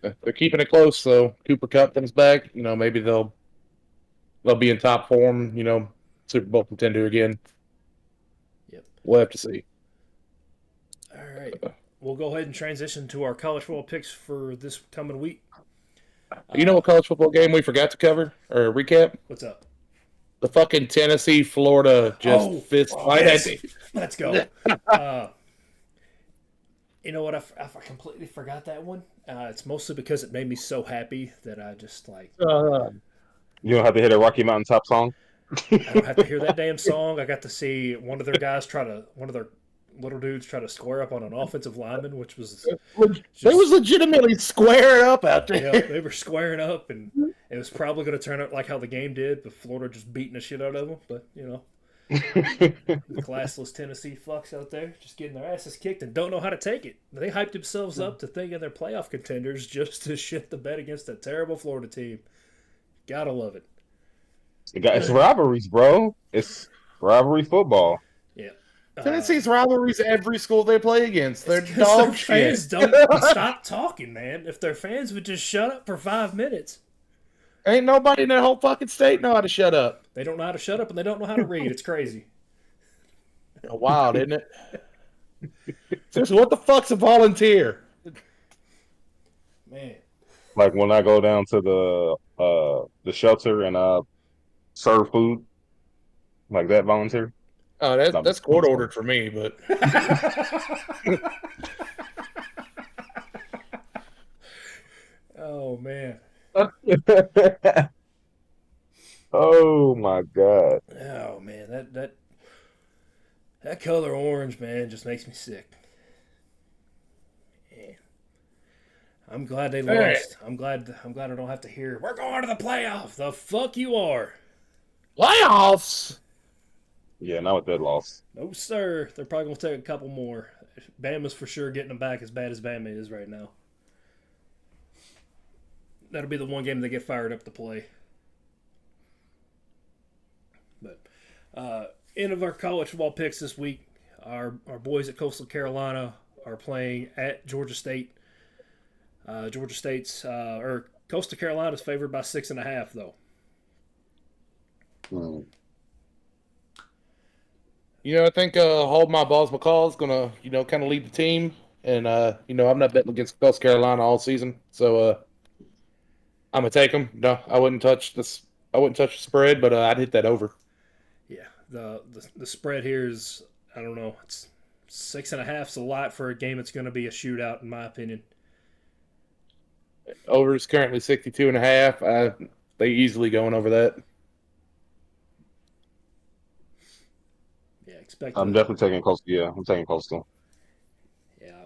Speaker 2: They're keeping it close, so Cooper Kupp comes back. Maybe they'll be in top form. Super Bowl contender again.
Speaker 1: Yep.
Speaker 2: We'll have to see.
Speaker 1: All right. We'll go ahead and transition to our college football picks for this coming week.
Speaker 2: You know what college football game we forgot to cover or recap?
Speaker 1: What's up?
Speaker 2: The fucking Tennessee Florida fist fight.
Speaker 1: Yes. Let's go. You know what? I completely forgot that one. It's mostly because it made me so happy that I just like.
Speaker 3: You don't have to hit a Rocky Mountain Top song.
Speaker 1: I don't have to hear that damn song. I got to see one of their little dudes try to square up on an offensive lineman, which was
Speaker 2: they was legitimately squaring up out there.
Speaker 1: Yeah, they were squaring up, and it was probably going to turn out like how the game did, but Florida just beating the shit out of them. But the classless Tennessee fucks out there just getting their asses kicked and don't know how to take it. They hyped themselves up to thinking they're playoff contenders just to shit the bed against a terrible Florida team. Gotta love it.
Speaker 3: It's rivalries, bro. It's rivalry football.
Speaker 1: Yeah.
Speaker 2: Tennessee's rivalries every school they play against. They're
Speaker 1: Their
Speaker 2: dog shit.
Speaker 1: fans don't stop talking, man. If their fans would just shut up for 5 minutes.
Speaker 2: Ain't nobody in that whole fucking state know how to shut up.
Speaker 1: They don't know how to shut up and they don't know how to read. It's crazy.
Speaker 2: Wild, isn't it? Seriously, what the fuck's a volunteer?
Speaker 1: Man.
Speaker 3: Like when I go down to the shelter and serve food, like that volunteer.
Speaker 2: Oh, that's court ordered for me, but
Speaker 1: Oh man.
Speaker 3: Oh my god.
Speaker 1: Oh man, that color orange, man, just makes me sick. Yeah. I'm glad they lost.
Speaker 2: Right.
Speaker 1: I'm glad I don't have to hear we're going to the playoff. The fuck you are.
Speaker 2: playoffs.
Speaker 3: Yeah, not with that loss.
Speaker 1: No sir. They're probably gonna take a couple more. Bama's for sure getting them back as bad as Bama is right now. That'll be the one game they get fired up to play. But end of our college football picks this week, our boys at Coastal Carolina are playing at Georgia State. Georgia State's or Coastal Carolina's favored by 6.5 though.
Speaker 2: I think Hold My Balls McCall is gonna, kind of lead the team, and I'm not betting against Coastal Carolina all season, so I'm gonna take them. No, I wouldn't touch this. I wouldn't touch the spread, but I'd hit that over.
Speaker 1: Yeah, the spread here is, I don't know, it's 6.5 is a lot for a game that's going to be a shootout in my opinion.
Speaker 2: Over is currently 62.5. They easily going over that.
Speaker 1: Yeah, expect.
Speaker 3: I'm definitely taking Coastal. Yeah, I'm taking Coastal.
Speaker 1: Yeah,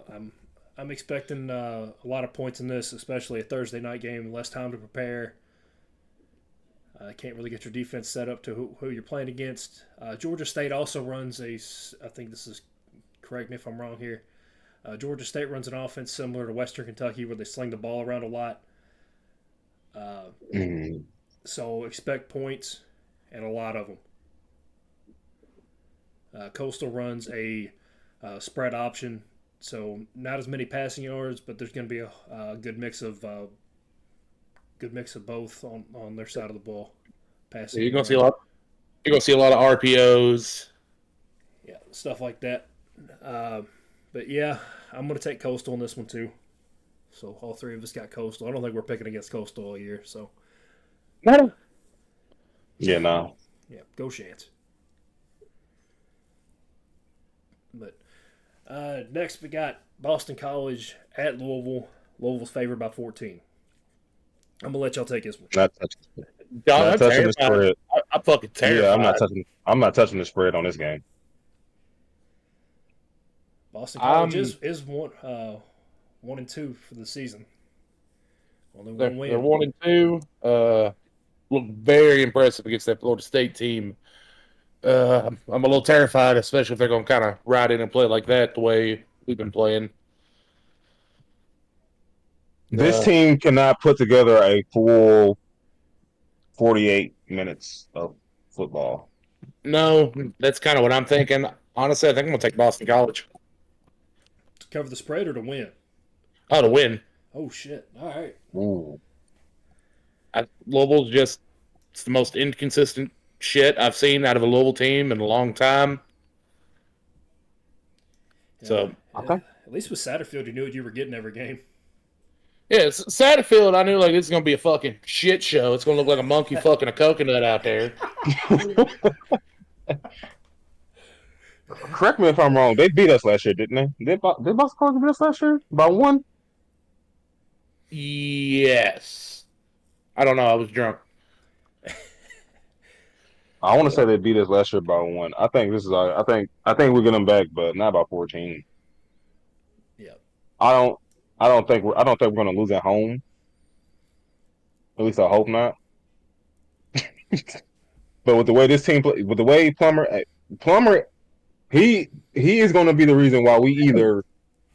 Speaker 1: I'm expecting a lot of points in this, especially a Thursday night game, less time to prepare. Can't really get your defense set up to who you're playing against. Georgia State also runs I think this is, correct me if I'm wrong here, Georgia State runs an offense similar to Western Kentucky where they sling the ball around a lot. So expect points and a lot of them. Coastal runs a spread option, so not as many passing yards, but there's going to be a good mix of both on their side of the ball. Passing.
Speaker 2: Yeah, you're gonna see a lot. You're gonna see a lot of RPOs.
Speaker 1: Yeah, stuff like that. But yeah, I'm gonna take Coastal in this one too. So all three of us got Coastal. I don't think we're picking against Coastal all year. So
Speaker 2: No.
Speaker 3: Yeah, no.
Speaker 1: yeah, go Chance. But next we got Boston College at Louisville. Louisville's favored by 14. I'm gonna let y'all take this one.
Speaker 3: Not touching.
Speaker 2: John,
Speaker 3: Not
Speaker 2: I'm
Speaker 3: touching the
Speaker 2: terrified.
Speaker 3: spread.
Speaker 2: I'm fucking terrified.
Speaker 3: Yeah, I'm not touching. I'm not touching the spread on this game.
Speaker 1: Boston College is 1-2 for the season. Only one
Speaker 2: They're
Speaker 1: win.
Speaker 2: 1-2. Look very impressive against that Florida State team. I'm a little terrified, especially if they're going to kind of ride in and play like that the way we've been playing.
Speaker 3: This team cannot put together a full 48 minutes of football.
Speaker 2: No, that's kind of what I'm thinking. Honestly, I think I'm going to take Boston College.
Speaker 1: To cover the spread or to win?
Speaker 2: Oh, to win.
Speaker 1: Oh, shit. All right.
Speaker 3: Ooh.
Speaker 2: Louisville's just it's the most inconsistent shit I've seen out of a Louisville team in a long time.
Speaker 1: Yeah.
Speaker 2: So,
Speaker 3: Okay.
Speaker 1: At least with Satterfield, you knew what you were getting every game.
Speaker 2: yeah, Satterfield, I knew like this is going to be a fucking shit show. It's going to look like a monkey fucking a coconut out there.
Speaker 3: Correct me if I'm wrong. They beat us last year, didn't they? Did Boston College beat us last year by 1?
Speaker 2: Yes. I don't know. I was drunk.
Speaker 3: I want to say they beat us last year by 1. I think this is. I think we get them back, but not by 14.
Speaker 1: Yeah.
Speaker 3: I don't think we're going to lose at home. At least I hope not. But with the way this team play, with the way Plummer, he is going to be the reason why we either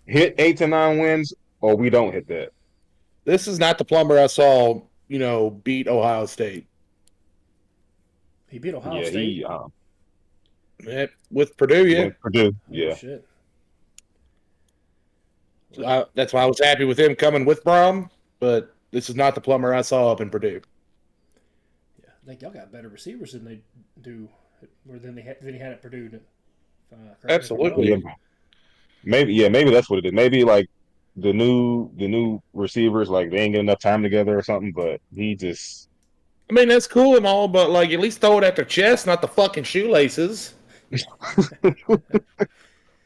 Speaker 3: hit 8 to 9 wins or we don't hit that.
Speaker 2: This is not the Plumber I saw, beat Ohio State.
Speaker 1: He beat Ohio State?
Speaker 2: With Purdue, yeah.
Speaker 3: With Purdue,
Speaker 1: Oh, shit.
Speaker 2: That's why I was happy with him coming with Brom, but this is not the Plumber I saw up in Purdue.
Speaker 1: Yeah, I think y'all got better receivers than they do, or than he had at Purdue.
Speaker 2: Absolutely.
Speaker 3: Yeah. Maybe that's what it is. Maybe like the new receivers, like they ain't get enough time together or something. But he just.
Speaker 2: I mean, that's cool and all, but like at least throw it at their chest, not the fucking shoelaces.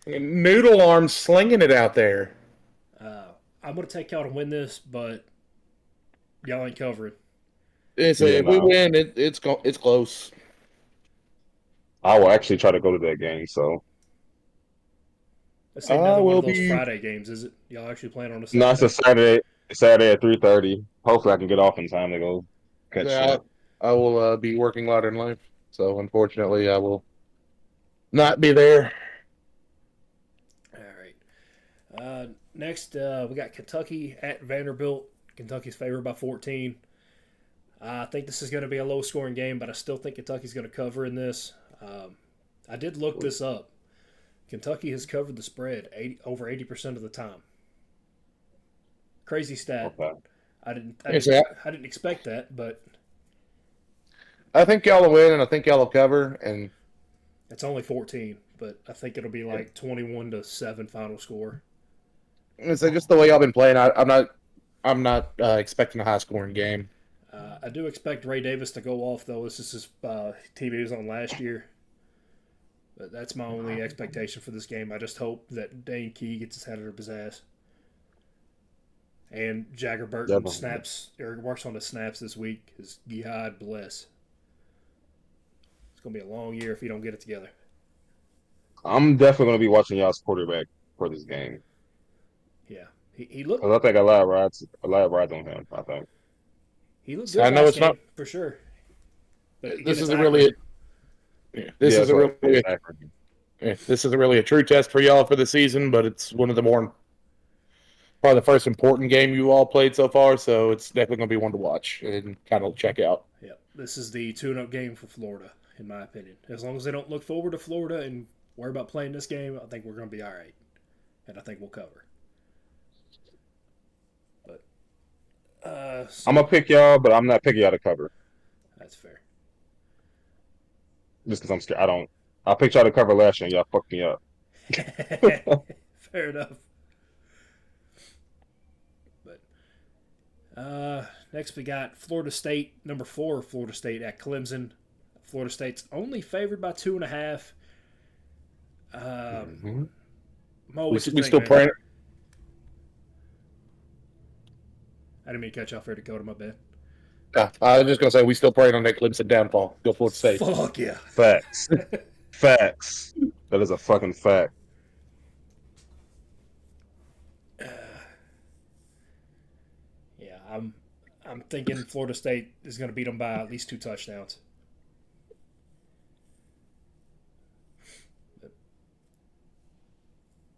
Speaker 2: Noodle arms slinging it out there.
Speaker 1: I'm gonna take y'all to win this, but y'all ain't covering.
Speaker 2: If we win, it's close.
Speaker 3: I will actually try to go to that game. So.
Speaker 1: It's another one of those Friday games, is it? Y'all actually playing on a Saturday?
Speaker 3: No, it's a Saturday. Saturday at 3:30. Hopefully, I can get off in time to go catch that.
Speaker 2: I will be working later in life, so unfortunately, I will not be there.
Speaker 1: All right. Next, we got Kentucky at Vanderbilt. Kentucky's favored by 14. I think this is going to be a low-scoring game, but I still think Kentucky's going to cover in this. I did look this up. Kentucky has covered the spread over 80% of the time. Crazy stat.
Speaker 3: Okay.
Speaker 1: I didn't expect that, but
Speaker 2: I think y'all will win, and I think y'all will cover. And
Speaker 1: it's only 14, but I think it'll be like 21-7 final score.
Speaker 2: It's just the way y'all been playing. I'm not expecting a high-scoring game.
Speaker 1: I do expect Ray Davis to go off, though. This is his team he was on last year. But that's my only expectation for this game. I just hope that Dane Key gets his head out of his ass. And Jagger Burton works on the snaps this week. Because God bless. It's going to be a long year if he don't get it together.
Speaker 3: I'm definitely going to be watching y'all's quarterback for this game.
Speaker 1: Yeah. He looked.
Speaker 3: I think a lot of rides on him, I think.
Speaker 1: He looked good last game, for sure. But
Speaker 2: this isn't really this isn't really a true test for y'all for the season, but it's one of the probably the first important game you all played so far, so it's definitely going to be one to watch and kind of check out.
Speaker 1: Yeah, this is the tune-up game for Florida, in my opinion. As long as they don't look forward to Florida and worry about playing this game, I think we're going to be all right, and I think we'll cover. But
Speaker 3: I'm gonna pick y'all, but I'm not picking y'all to cover.
Speaker 1: That's fair.
Speaker 3: Just because I'm scared. I picked y'all to cover last year and y'all fucked me up.
Speaker 1: Fair enough. Next we got Florida State, number 4, Florida State at Clemson. Florida State's only favored by 2.5.
Speaker 3: Mhm.
Speaker 1: Mo,
Speaker 2: We
Speaker 1: what you
Speaker 2: we
Speaker 1: think,
Speaker 2: still
Speaker 1: man?
Speaker 2: praying.
Speaker 1: I didn't mean to cut you off there, Dakota. My bad.
Speaker 2: I was just gonna say we still praying on that Clemson downfall. Go Florida State.
Speaker 1: Fuck yeah.
Speaker 3: Facts. Facts. That is a fucking fact.
Speaker 1: Yeah, I'm thinking Florida State is going to beat them by at least 2 touchdowns.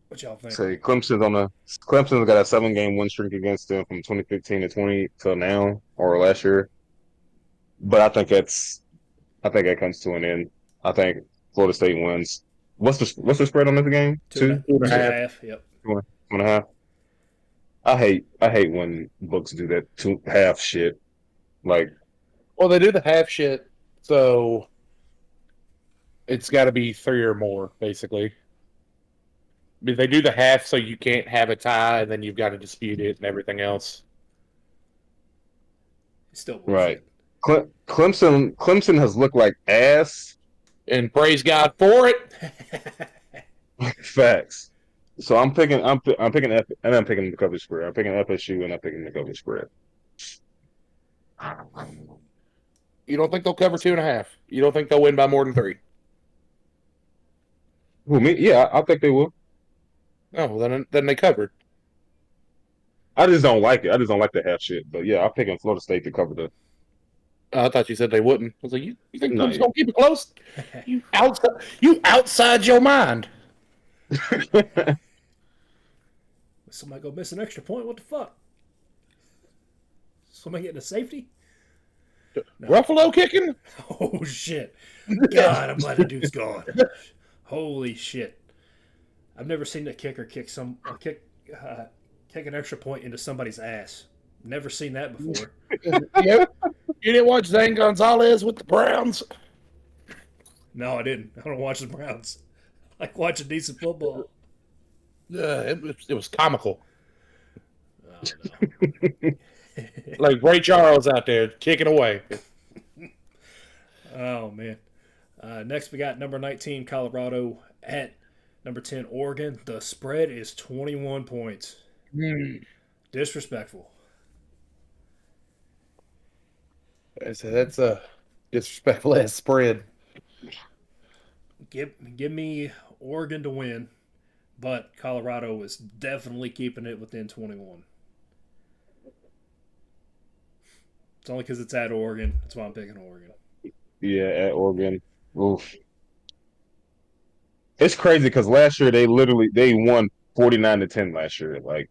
Speaker 1: What y'all think?
Speaker 3: Say Clemson's got a 7-game win streak against them from 2015 to 20 till now or last year. But I think that comes to an end. I think Florida State wins. What's the spread on this game?
Speaker 1: Two and a,
Speaker 3: Two,
Speaker 2: Two and a
Speaker 1: two and a
Speaker 2: half.
Speaker 1: half. Yep.
Speaker 3: two and a half. I hate when books do that 2.5 shit. Like
Speaker 2: Well, they do the half shit, so it's got to be 3 or more, basically. I mean, they do the half, so you can't have a tie, and then you've got to dispute it and everything else.
Speaker 1: It's still
Speaker 3: right.
Speaker 1: bullshit.
Speaker 3: Clemson has looked like ass.
Speaker 2: And praise God for it.
Speaker 3: Facts. So I'm picking and I'm picking the coverage spread. I'm picking FSU and I'm picking the coverage spread.
Speaker 2: You don't think they'll cover 2.5? You don't think they'll win by more than 3?
Speaker 3: Who me? Yeah, I think they will.
Speaker 2: Oh, then they covered.
Speaker 3: I just don't like it. I just don't like the half shit. But yeah, I'm picking Florida State to cover the.
Speaker 2: I thought you said they wouldn't. I was like, you think
Speaker 3: No,
Speaker 2: Clemson's gonna keep it close? You outside your mind.
Speaker 1: Somebody go miss an extra point? What the fuck? Somebody getting a safety? No.
Speaker 2: Ruffalo kicking?
Speaker 1: Oh shit! God, I'm glad the dude's gone. Holy shit! I've never seen a kicker kick an extra point into somebody's ass. Never seen that before.
Speaker 2: Yeah. You didn't watch Zane Gonzalez with the Browns?
Speaker 1: No, I didn't. I don't watch the Browns. I like watching decent football.
Speaker 2: It was comical.
Speaker 1: Oh, no.
Speaker 2: Like Ray Charles out there kicking away.
Speaker 1: Oh man. Next we got number 19 Colorado at number 10 Oregon. The spread is 21 points. Disrespectful.
Speaker 2: So that's a disrespectful ass spread.
Speaker 1: Give me Oregon to win, but Colorado is definitely keeping it within 21. It's only because it's at Oregon. That's why I'm picking Oregon.
Speaker 3: Yeah, at Oregon. Oof. It's crazy because last year they won 49-10 last year. Like,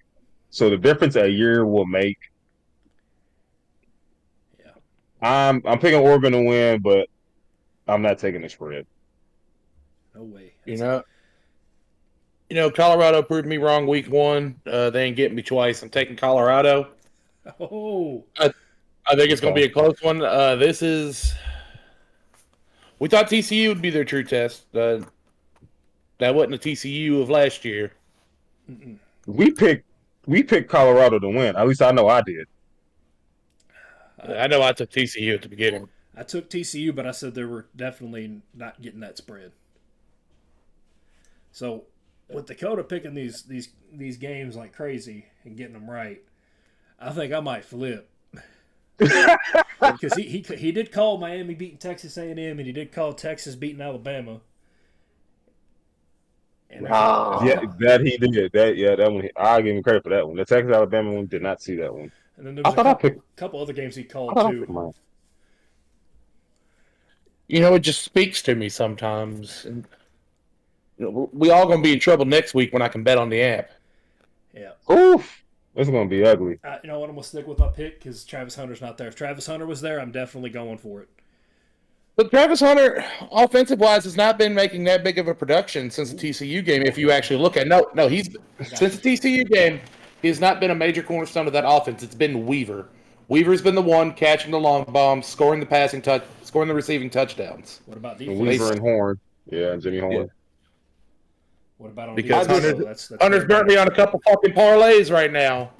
Speaker 3: so the difference a year will make.
Speaker 1: Yeah.
Speaker 3: I'm picking Oregon to win, but I'm not taking the spread.
Speaker 1: No way.
Speaker 2: You know, Colorado proved me wrong week 1. They ain't getting me twice. I'm taking Colorado.
Speaker 1: Oh.
Speaker 2: I think it's going to be a close one. We thought TCU would be their true test. That wasn't the TCU of last year.
Speaker 1: Mm-mm.
Speaker 3: We picked Colorado to win. At least I know I did.
Speaker 2: I know I took TCU at the beginning.
Speaker 1: I took TCU, but I said they were definitely not getting that spread. So, with Dakota picking these games like crazy and getting them right, I think I might flip. Because he did call Miami beating Texas A&M, and he did call Texas beating Alabama. And
Speaker 3: Yeah, that he did. That one. I give him credit for that one. The Texas Alabama one did not see that one.
Speaker 1: and then there was a couple other games he called too.
Speaker 2: You know, it just speaks to me sometimes. And, you know, we all going to be in trouble next week when I can bet on the app.
Speaker 1: Yeah.
Speaker 3: Oof. It's going to be ugly.
Speaker 1: You know what? I'm going to stick with my pick because Travis Hunter's not there. If Travis Hunter was there, I'm definitely going for it.
Speaker 2: But Travis Hunter, offensive-wise, has not been making that big of a production since the TCU game. If you actually look at since the TCU game, he has not been a major cornerstone of that offense. It's been Weaver. Weaver's been the one catching the long bombs, scoring the receiving touchdowns.
Speaker 1: What about defense?
Speaker 3: Weaver and Horn. Yeah, Jimmy Horn. Yeah.
Speaker 1: What about on
Speaker 2: because
Speaker 1: defense?
Speaker 2: Hunter's burnt me on a couple fucking parlays right now.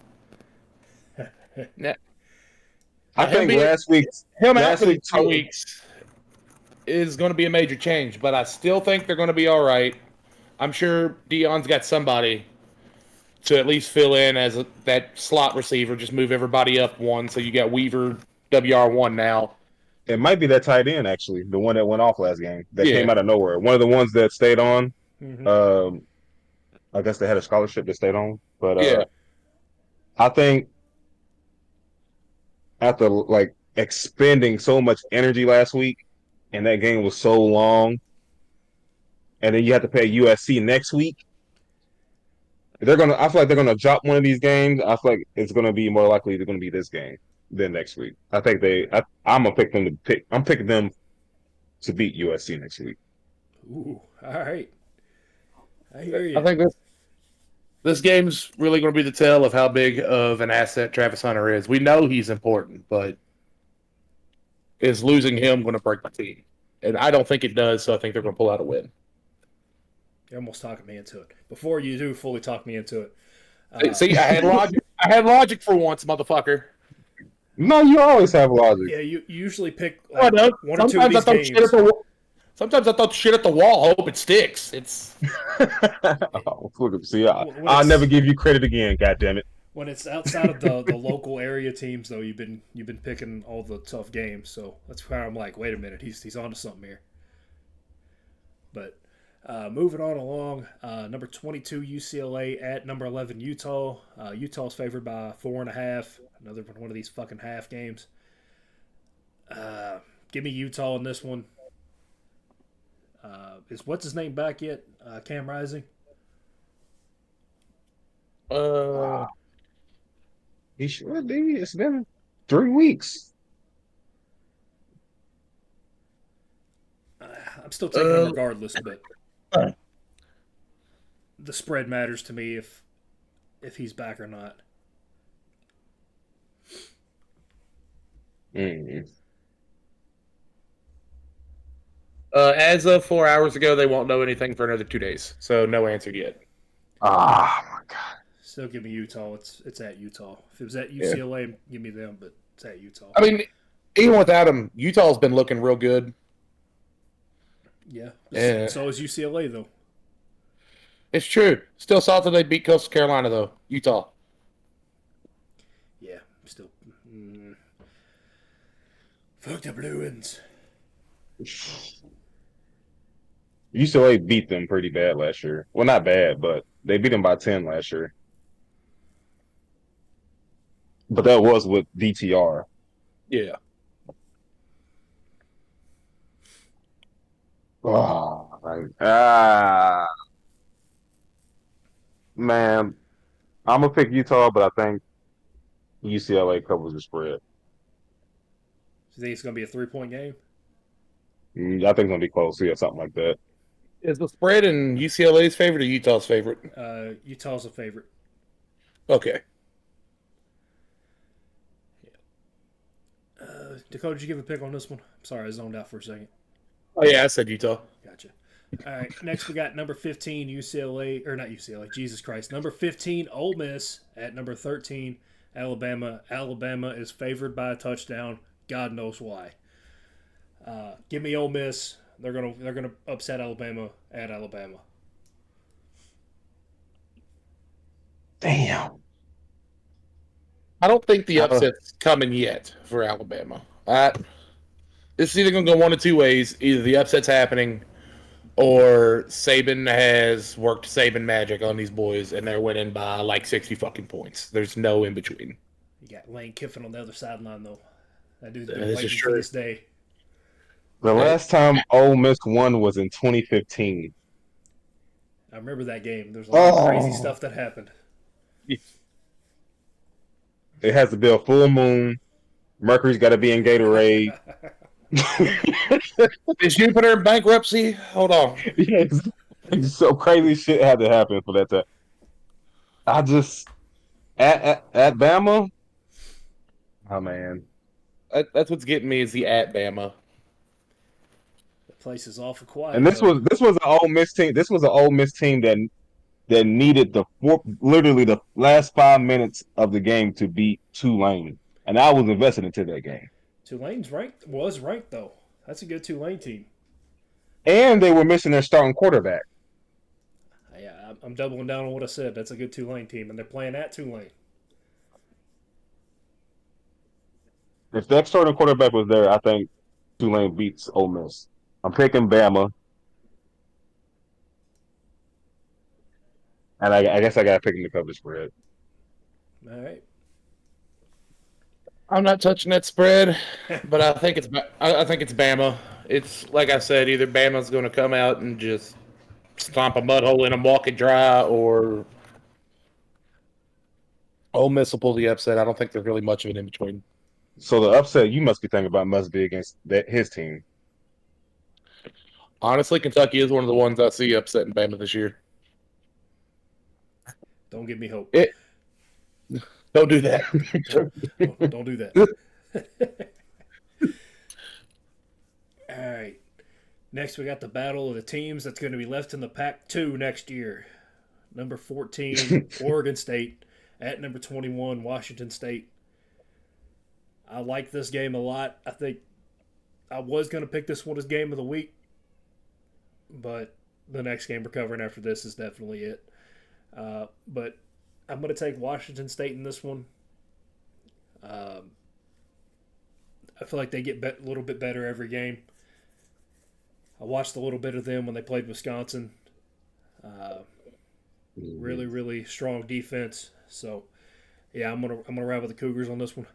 Speaker 3: I
Speaker 2: him
Speaker 3: think
Speaker 2: being him out
Speaker 3: last
Speaker 2: for these
Speaker 3: week
Speaker 2: 2
Speaker 3: too.
Speaker 2: weeks is going to be a major change, but I still think they're going to be all right. I'm sure Dion's got somebody to at least fill in as that slot receiver. Just move everybody up one, so you got Weaver, WR1 now.
Speaker 3: It might be that tight end actually, the one that went off last game that
Speaker 2: Yeah.
Speaker 3: came out of nowhere. One of the ones that stayed on.
Speaker 1: Mm-hmm.
Speaker 3: I guess they had a scholarship that stayed on, but
Speaker 2: Yeah.
Speaker 3: I think after like expending so much energy last week, and that game was so long, and then you have to play USC next week. I feel like they're gonna drop one of these games. I feel like it's gonna be more likely they're gonna be this game than next week. I think I'm gonna pick them to pick. I'm picking them to beat USC next week.
Speaker 1: Ooh, all right. I hear
Speaker 2: I
Speaker 1: you.
Speaker 2: think this game's really going to be the tell of how big of an asset Travis Hunter is. We know he's important, but is losing him going to break the team? And I don't think it does, so I think they're going to pull out a win.
Speaker 1: You're almost talking me into it. Before you do fully talk me into it.
Speaker 2: See, I had logic. I had logic for once, motherfucker.
Speaker 3: No, you always have logic.
Speaker 1: Yeah, you usually pick
Speaker 2: I know.
Speaker 1: one or two of these games.
Speaker 2: Sometimes I throw shit at the wall, hope it sticks. It's
Speaker 3: See, I'll never give you credit again. God damn it!
Speaker 1: When it's outside of the local area teams, though, you've been picking all the tough games. So that's why I'm like, wait a minute, he's onto something here. But moving on along, number 22 UCLA at number 11 Utah. Utah's favored by 4.5. Another one of these fucking half games. Give me Utah in this one. Is what's his name back yet? Cam Rising.
Speaker 3: He should be. It's been 3 weeks.
Speaker 1: I'm still taking him regardless, but the spread matters to me if he's back or not.
Speaker 3: Mm.
Speaker 2: As of 4 hours ago, they won't know anything for another 2 days, so no answer yet.
Speaker 3: Oh my god!
Speaker 1: Still give me Utah. It's at Utah. If it was at UCLA, give me them, but it's at Utah.
Speaker 2: I mean, even without him, Utah's been looking real good.
Speaker 1: Yeah. So is UCLA though.
Speaker 2: It's true. Still salty they beat Coastal Carolina though. Utah.
Speaker 1: Yeah. Still. Fuck the Bruins.
Speaker 3: UCLA beat them pretty bad last year. Well, not bad, but they beat them by 10 last year. But that was with DTR.
Speaker 2: Yeah.
Speaker 3: Oh, man, I'm gonna pick Utah, but I think UCLA covers the spread.
Speaker 1: You think it's gonna be a 3-point game?
Speaker 3: I think it's gonna be close, yeah, something like that.
Speaker 2: Is the spread in UCLA's favorite or Utah's favorite?
Speaker 1: Utah's a favorite.
Speaker 2: Okay.
Speaker 1: Dakota, did you give a pick on this one? I'm sorry, I zoned out for a second.
Speaker 2: Oh yeah, I said Utah.
Speaker 1: Gotcha. All right, next we got number 15 UCLA, or not UCLA, Jesus Christ. Number 15 Ole Miss at number 13 Alabama. Alabama is favored by a touchdown. God knows why. Give me Ole Miss. They're gonna upset Alabama at Alabama.
Speaker 3: Damn.
Speaker 2: I don't think the upset's coming yet for Alabama. It's either going to go one of two ways. Either the upset's happening or Saban has worked Saban magic on these boys and they're winning by like 60 fucking points. There's no in between.
Speaker 1: You got Lane Kiffin on the other sideline, though. That dude's been waiting for this day.
Speaker 3: The last time Ole Miss won was in 2015.
Speaker 1: I remember that game. There's a lot of crazy stuff that happened.
Speaker 3: It has to be a full moon. Mercury's got to be in Gatorade.
Speaker 2: Is Jupiter in bankruptcy? Hold on.
Speaker 3: Yes. So crazy shit had to happen for that to. I just at Bama. Oh man,
Speaker 2: that's what's getting me is the at Bama.
Speaker 1: The place is awful quiet.
Speaker 3: And this was an Ole Miss team. This was an Ole Miss team that needed literally the last 5 minutes of the game to beat Tulane. and I was invested into that game.
Speaker 1: Was ranked though. That's a good Tulane team.
Speaker 3: And they were missing their starting quarterback.
Speaker 1: Yeah, I'm doubling down on what I said. That's a good Tulane team, and they're playing at Tulane.
Speaker 3: If that starting quarterback was there, I think Tulane beats Ole Miss. I'm picking Bama, and I guess I got to pick the cover spread.
Speaker 1: All right.
Speaker 2: I'm not touching that spread, but I think it's Bama. It's like I said, either Bama's going to come out and just stomp a mud hole in them, walk it dry, or Ole Miss will pull the upset. I don't think there's really much of an in between.
Speaker 3: So the upset you must be thinking about must be against his team.
Speaker 2: Honestly, Kentucky is one of the ones I see upsetting Bama this year.
Speaker 1: Don't give me hope.
Speaker 2: Don't do that.
Speaker 1: Don't do that. All right. Next, we got the battle of the teams that's going to be left in the Pac-2 next year. Number 14, Oregon State, at number 21, Washington State. I like this game a lot. I think I was going to pick this one as game of the week, but the next game we're covering after this is definitely it. But I'm going to take Washington State in this one. I feel like they get a little bit better every game. I watched a little bit of them when they played Wisconsin. Really, really strong defense. So, yeah, I'm gonna ride with the Cougars on this one.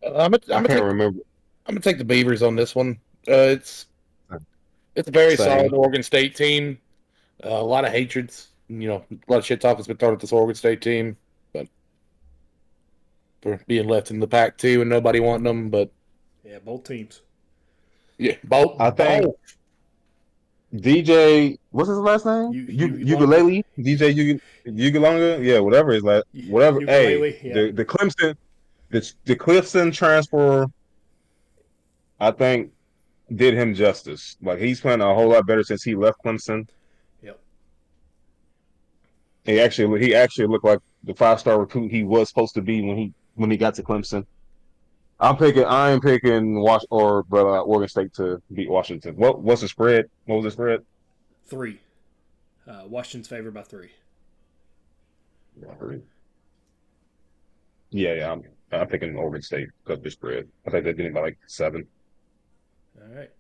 Speaker 2: I'm
Speaker 3: can't remember.
Speaker 2: gonna take the Beavers on this one. It's a very solid Oregon State team. A lot of hatreds. A lot of shit talk has been thrown at this Oregon State team, but for being left in the Pac-2 and nobody wanting them. But
Speaker 1: yeah, both teams.
Speaker 2: Yeah, both.
Speaker 3: I think DJ, what's his last name? Ukulele? DJ Ugalonga? Yeah, whatever his last, whatever.
Speaker 1: Ukulele,
Speaker 3: hey, the Clemson, the Clemson transfer, I think did him justice. Like he's playing a whole lot better since he left Clemson.
Speaker 1: Yep.
Speaker 3: He actually looked like the 5-star recruit he was supposed to be when he got to Clemson. I am picking Oregon State to beat Washington. What's the spread? What was the spread?
Speaker 1: 3. Washington's favored by 3.
Speaker 3: Yeah. I'm picking Oregon State because of the spread. I think they're getting by like 7.
Speaker 1: All right.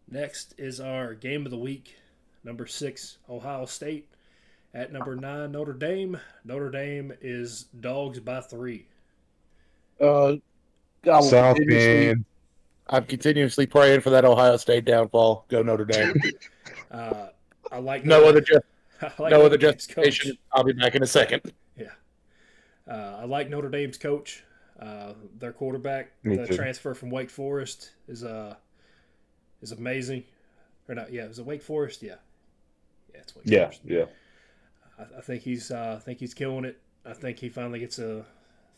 Speaker 1: Next is our game of the week. Number 6, Ohio State. At number 9, Notre Dame. Notre Dame is dogs by 3.
Speaker 3: South Bend.
Speaker 2: I'm continuously praying for that Ohio State downfall. Go Notre Dame.
Speaker 1: I like
Speaker 2: no other
Speaker 1: Dame's
Speaker 2: justification.
Speaker 1: coach.
Speaker 2: I'll be back in a second.
Speaker 1: Yeah, I like Notre Dame's coach. Their quarterback, transfer from Wake Forest, is amazing. Or not? Yeah, is it Wake Forest? Yeah, it's Wake Forest.
Speaker 3: Yeah.
Speaker 1: I think he's killing it. I think he finally gets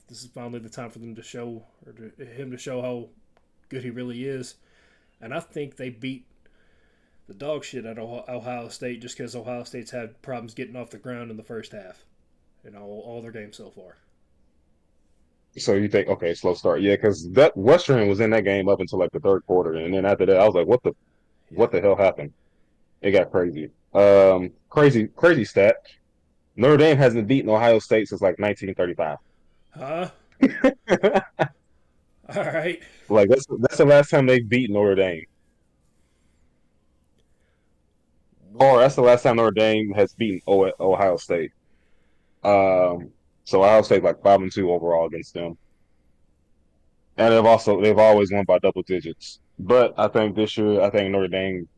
Speaker 1: this is finally the time for them to show, him to show how good he really is. And I think they beat the dog shit out of Ohio State just because Ohio State's had problems getting off the ground in the first half in all their games so far.
Speaker 3: So you think, okay, slow start. Yeah, because that Western was in that game up until like the third quarter. And then after that, I was like, what the hell happened? It got crazy. Crazy stat. Notre Dame hasn't beaten Ohio State since like 1935.
Speaker 1: Huh? All right.
Speaker 3: Like that's the last time they've beaten Notre Dame. Or that's the last time Notre Dame has beaten Ohio State. So Ohio State like 5-2 overall against them. And they've always won by double digits. But I think this year, Notre Dame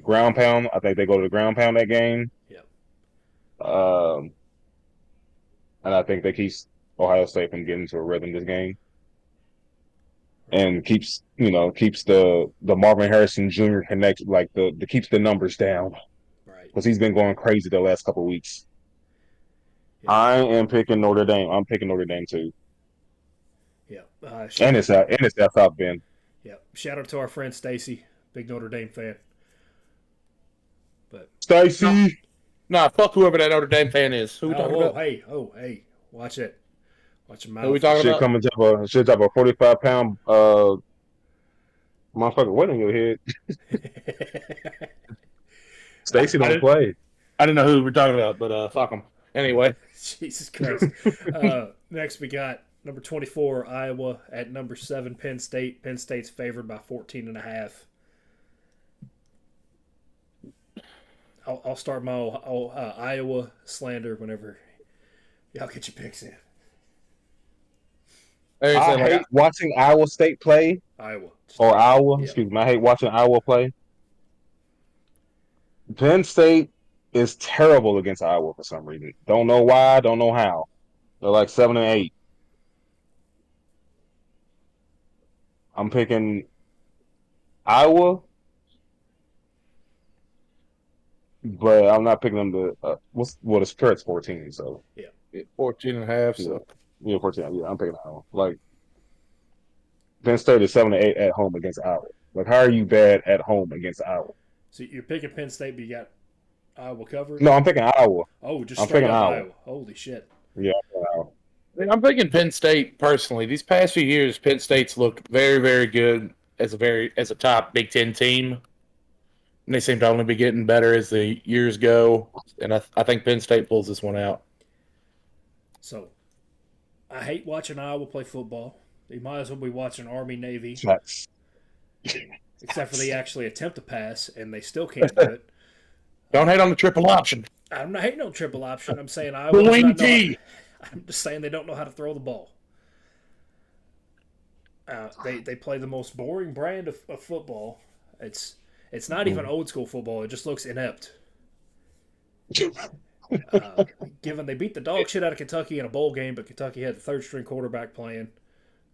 Speaker 3: ground pound. I think they go to the ground pound that game.
Speaker 1: Yep.
Speaker 3: And I think they keep Ohio State from getting into a rhythm this game. And keeps the Marvin Harrison Jr. connect keeps the numbers down.
Speaker 1: Right.
Speaker 3: Because he's been going crazy the last couple of weeks. Yeah. I am picking Notre Dame. I'm picking Notre Dame too.
Speaker 1: Yeah.
Speaker 3: And it's at South Bend.
Speaker 1: Yeah. Shout out to our friend Stacy, big Notre Dame fan. But
Speaker 3: Stacy.
Speaker 2: Nah, fuck whoever that Notre Dame fan is. Who we talking about?
Speaker 1: Hey, watch it. Watch your
Speaker 2: Who we
Speaker 1: mouth.
Speaker 2: talking
Speaker 3: Shit
Speaker 2: about?
Speaker 3: coming to should drop a 45-pound motherfucker weight on your head. Stacy
Speaker 2: I
Speaker 3: don't
Speaker 2: didn't.
Speaker 3: play.
Speaker 2: I didn't know who we were talking about, but fuck them. Anyway,
Speaker 1: Jesus Christ. Next, we got number 24, Iowa, at number 7, Penn State. Penn State's favored by 14.5. I'll start my Iowa slander whenever y'all get your picks in.
Speaker 3: I hate watching Iowa State play.
Speaker 1: Iowa.
Speaker 3: Or Iowa,
Speaker 1: Yeah.
Speaker 3: excuse me. I hate watching Iowa play. Penn State is terrible against Iowa for some reason. Don't know why, don't know how. They're like 7-8. I'm picking Iowa, but I'm not picking them to the spread's 14, so
Speaker 2: 14.5.
Speaker 3: yeah.
Speaker 2: So
Speaker 3: Yeah, 14. Yeah, I'm picking Iowa. Like Penn State is 7-8 at home against Iowa. Like, how are you bad at home against Iowa?
Speaker 1: So you're picking Penn State, but you got Iowa covered?
Speaker 3: No, I'm picking Iowa.
Speaker 1: Oh, just
Speaker 3: I'm
Speaker 1: straight
Speaker 3: picking
Speaker 1: up
Speaker 3: Iowa.
Speaker 1: Iowa. Holy shit.
Speaker 3: Yeah, Iowa.
Speaker 2: I'm thinking Penn State personally. These past few years, Penn State's looked very, very good as a top Big Ten team. And they seem to only be getting better as the years go. And I think Penn State pulls this one out.
Speaker 1: So, I hate watching Iowa play football. You might as well be watching Army Navy,
Speaker 3: Facts.
Speaker 1: except for they actually attempt to pass and they still can't do it.
Speaker 2: Don't hate on the triple option.
Speaker 1: I'm not hating on triple option. I'm saying Iowa does not know. I'm just saying they don't know how to throw the ball. They play the most boring brand of football. It's not even old school football. It just looks inept. Given they beat the dog shit out of Kentucky in a bowl game, but Kentucky had the third string quarterback playing.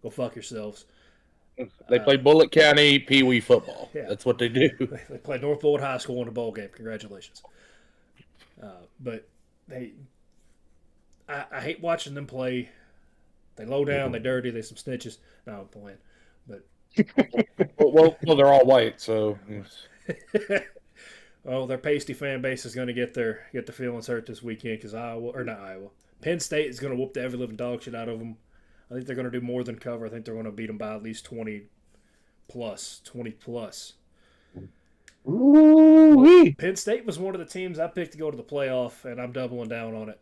Speaker 1: Go fuck yourselves.
Speaker 2: They play Bullitt County Pee Wee football.
Speaker 1: Yeah.
Speaker 2: That's what they do.
Speaker 1: They played North Bullitt High School in a bowl game. Congratulations. But I hate watching them play. They low down, they dirty, they some snitches. No, I'm playing. But
Speaker 2: well, they're all white, so.
Speaker 1: oh, their pasty fan base is going to get their feelings hurt this weekend because Penn State is going to whoop the ever living dog shit out of them. I think they're going to do more than cover. I think they're going to beat them by at least 20 plus.
Speaker 3: Ooh-wee.
Speaker 1: Penn State was one of the teams I picked to go to the playoff, and I'm doubling down on it.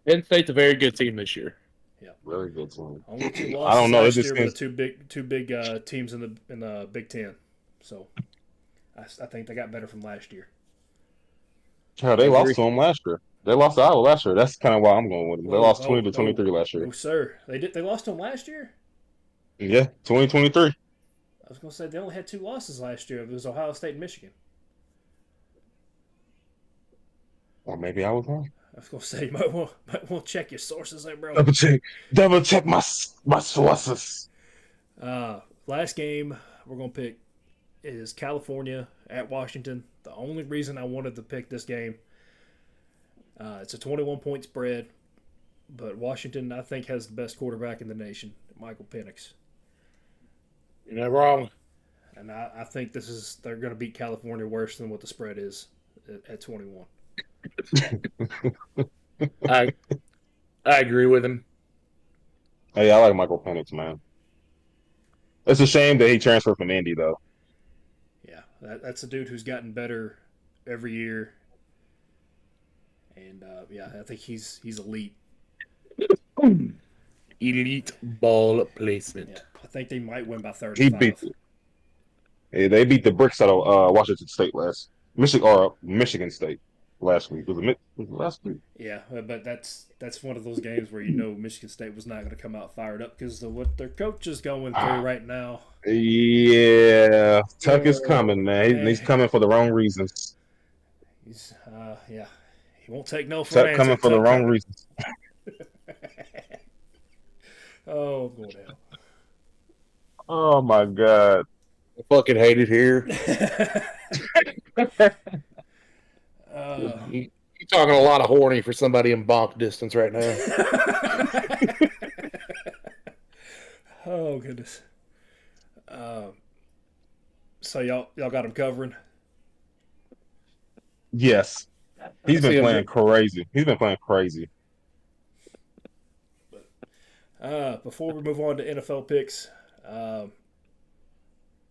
Speaker 2: Penn State's a very good team this year.
Speaker 1: Yeah,
Speaker 3: Really good team.
Speaker 1: only 2 losses
Speaker 3: I don't know.
Speaker 1: last year were the two big teams in the Big Ten. So I think they got better from last year.
Speaker 3: Yeah, they lost to them last year. They lost to Iowa last year. That's kind of why I'm going with them. They lost 20-23 last year.
Speaker 1: No, sir. They did. They lost to them last year?
Speaker 3: Yeah, 2023.
Speaker 1: I was going to say they only had 2 losses last year. It was Ohio State and Michigan.
Speaker 3: Or maybe I was wrong.
Speaker 1: I was going to say, you might want to check your sources there, bro.
Speaker 3: Double check my sources.
Speaker 1: Last game we're going to pick is California at Washington. The only reason I wanted to pick this game, it's a 21-point spread, but Washington, I think, has the best quarterback in the nation, Michael Penix.
Speaker 2: You're not wrong.
Speaker 1: And I think they're going to beat California worse than what the spread is at 21.
Speaker 2: I agree with him.
Speaker 3: Hey, I like Michael Penix, man. It's a shame that he transferred from Indy, though.
Speaker 1: Yeah, that's a dude who's gotten better every year. And, I think he's elite.
Speaker 2: Elite ball placement.
Speaker 1: Yeah, I think they might win by 35.
Speaker 3: They beat the bricks out of Washington State Michigan State last week. Was it last week?
Speaker 1: Yeah, but that's one of those games where Michigan State was not going to come out fired up because of what their coach is going through right now.
Speaker 3: Yeah, Tuck is coming, man. He's coming for the wrong reasons.
Speaker 1: He's he won't take no for
Speaker 3: Tuck
Speaker 1: an answer.
Speaker 3: coming for the wrong reasons.
Speaker 1: Oh, I'm going down.
Speaker 3: Oh my God.
Speaker 2: I fucking hate it here. You're talking a lot of horny for somebody in bonk distance right now.
Speaker 1: Oh goodness. So y'all got them covering?
Speaker 3: Yes. He's been
Speaker 2: See him.
Speaker 3: playing crazy. He's been playing crazy.
Speaker 1: Before we move on to NFL picks,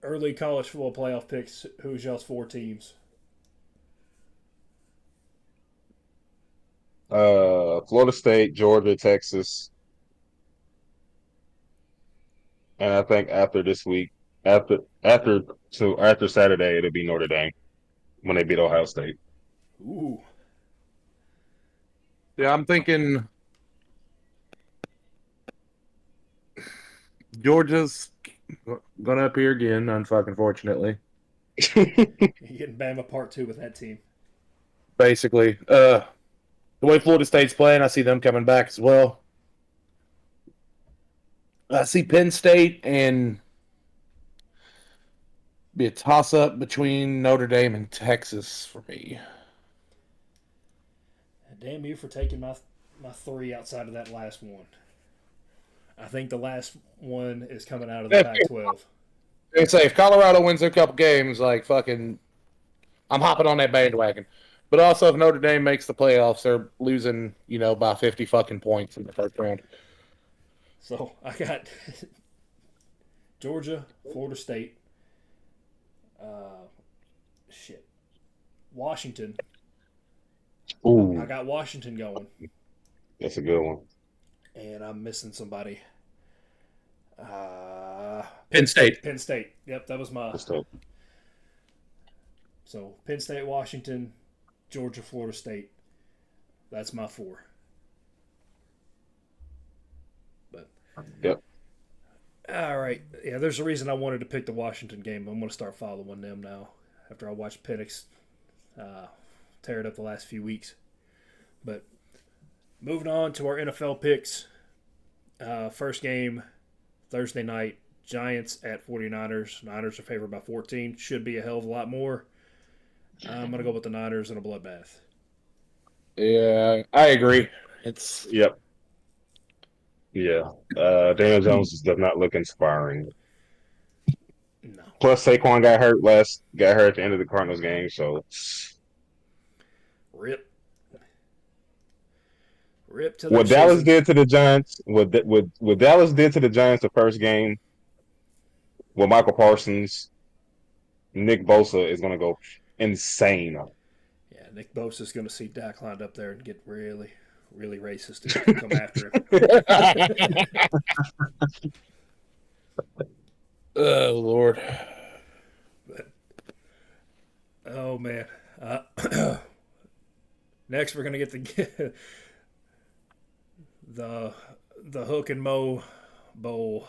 Speaker 1: early college football playoff picks. Who's y'all's 4 teams?
Speaker 3: Florida State, Georgia, Texas, and I think after this week, after Saturday, it'll be Notre Dame when they beat Ohio State.
Speaker 1: Ooh,
Speaker 2: Yeah, I'm thinking Georgia's gonna appear again, unfucking fortunately.
Speaker 1: you're getting Bama part 2 with that team.
Speaker 2: Basically, the way Florida State's playing, I see them coming back as well. I see Penn State and be a toss up between Notre Dame and Texas for me.
Speaker 1: Damn you for taking my 3 outside of that last one. I think the last one is coming out of the Pac-12.
Speaker 2: They say if Colorado wins their couple games, like fucking, I'm hopping on that bandwagon. But also, if Notre Dame makes the playoffs, they're losing, by 50 fucking points in the first round.
Speaker 1: So I got Georgia, Florida State, Washington.
Speaker 3: Ooh,
Speaker 1: I got Washington going,
Speaker 3: that's a good one.
Speaker 1: and I'm missing somebody.
Speaker 2: Penn State.
Speaker 1: Penn State. Yep, that was my. So Penn State, Washington, Georgia, Florida State. That's my 4. But
Speaker 3: Yep.
Speaker 1: all right, yeah. There's a reason I wanted to pick the Washington game. I'm going to start following them now after I watched Penix tear it up the last few weeks. But moving on to our NFL picks. First game, Thursday night, Giants at 49ers. Niners are favored by 14. Should be a hell of a lot more. I'm going to go with the Niners in a bloodbath.
Speaker 2: Yeah, I agree.
Speaker 3: Yep. Yeah. Daniel Jones does not look inspiring.
Speaker 1: No.
Speaker 3: Plus, Saquon got hurt at the end of the Cardinals game, so
Speaker 1: Rip to
Speaker 3: what
Speaker 1: their
Speaker 3: Dallas
Speaker 1: season.
Speaker 3: did to the Giants, what Dallas did to the Giants the first game with Michael Parsons, Nick Bosa is going to go insane.
Speaker 1: Yeah, Nick Bosa's going to see Dak lined up there and get really, really racist and come after him.
Speaker 2: Oh, Lord.
Speaker 1: But, oh, man. Next, we're going to get the Hook and Moe Bowl.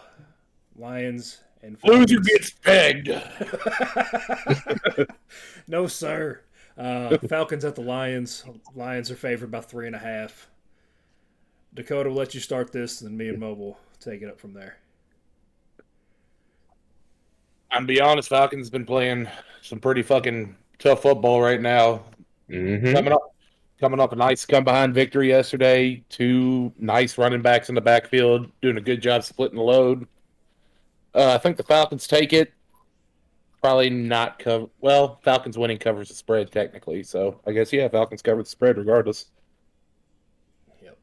Speaker 1: Lions and Falcons.
Speaker 2: Loser gets pegged.
Speaker 1: No, sir. Falcons at the Lions. Lions are favored by 3.5. Dakota will let you start this, and me and Mo will take it up from there.
Speaker 2: I'm be honest, Falcons been playing some pretty fucking tough football right now.
Speaker 3: Mm-hmm.
Speaker 2: Coming up a nice come behind victory yesterday. 2 nice running backs in the backfield, doing a good job splitting the load. I think the Falcons take it. Probably not cover. Well, Falcons winning covers the spread technically, so I guess Falcons cover the spread regardless.
Speaker 1: Yep.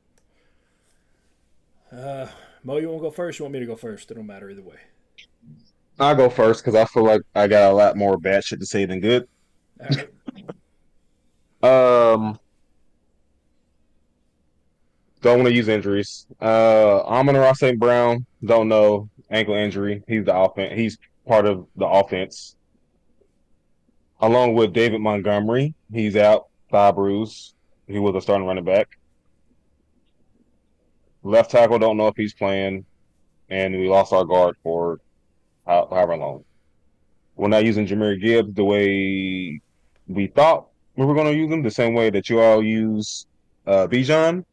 Speaker 1: Mo, you want to go first? You want me to go first? It don't matter either way.
Speaker 3: I'll go first because I feel like I got a lot more bad shit to say than good.
Speaker 1: All right.
Speaker 3: Don't want to use injuries. Amon-Ra St. Brown, don't know. Ankle injury. He's the offense. He's part of the offense. Along with David Montgomery, he's out, thigh bruise. He was a starting running back. Left tackle, don't know if he's playing, and we lost our guard for however long. We're not using Jahmyr Gibbs the way we thought we were going to use him, the same way that you all use Bijan.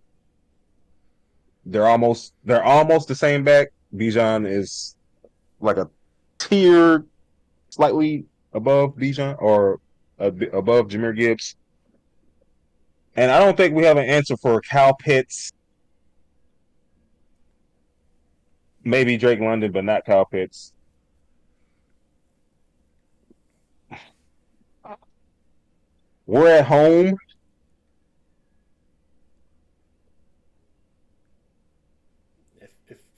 Speaker 3: They're almost the same back. Bijan is like a tier slightly above Bijan or above Jahmyr Gibbs. And I don't think we have an answer for Kyle Pitts. Maybe Drake London, but not Kyle Pitts. We're at home.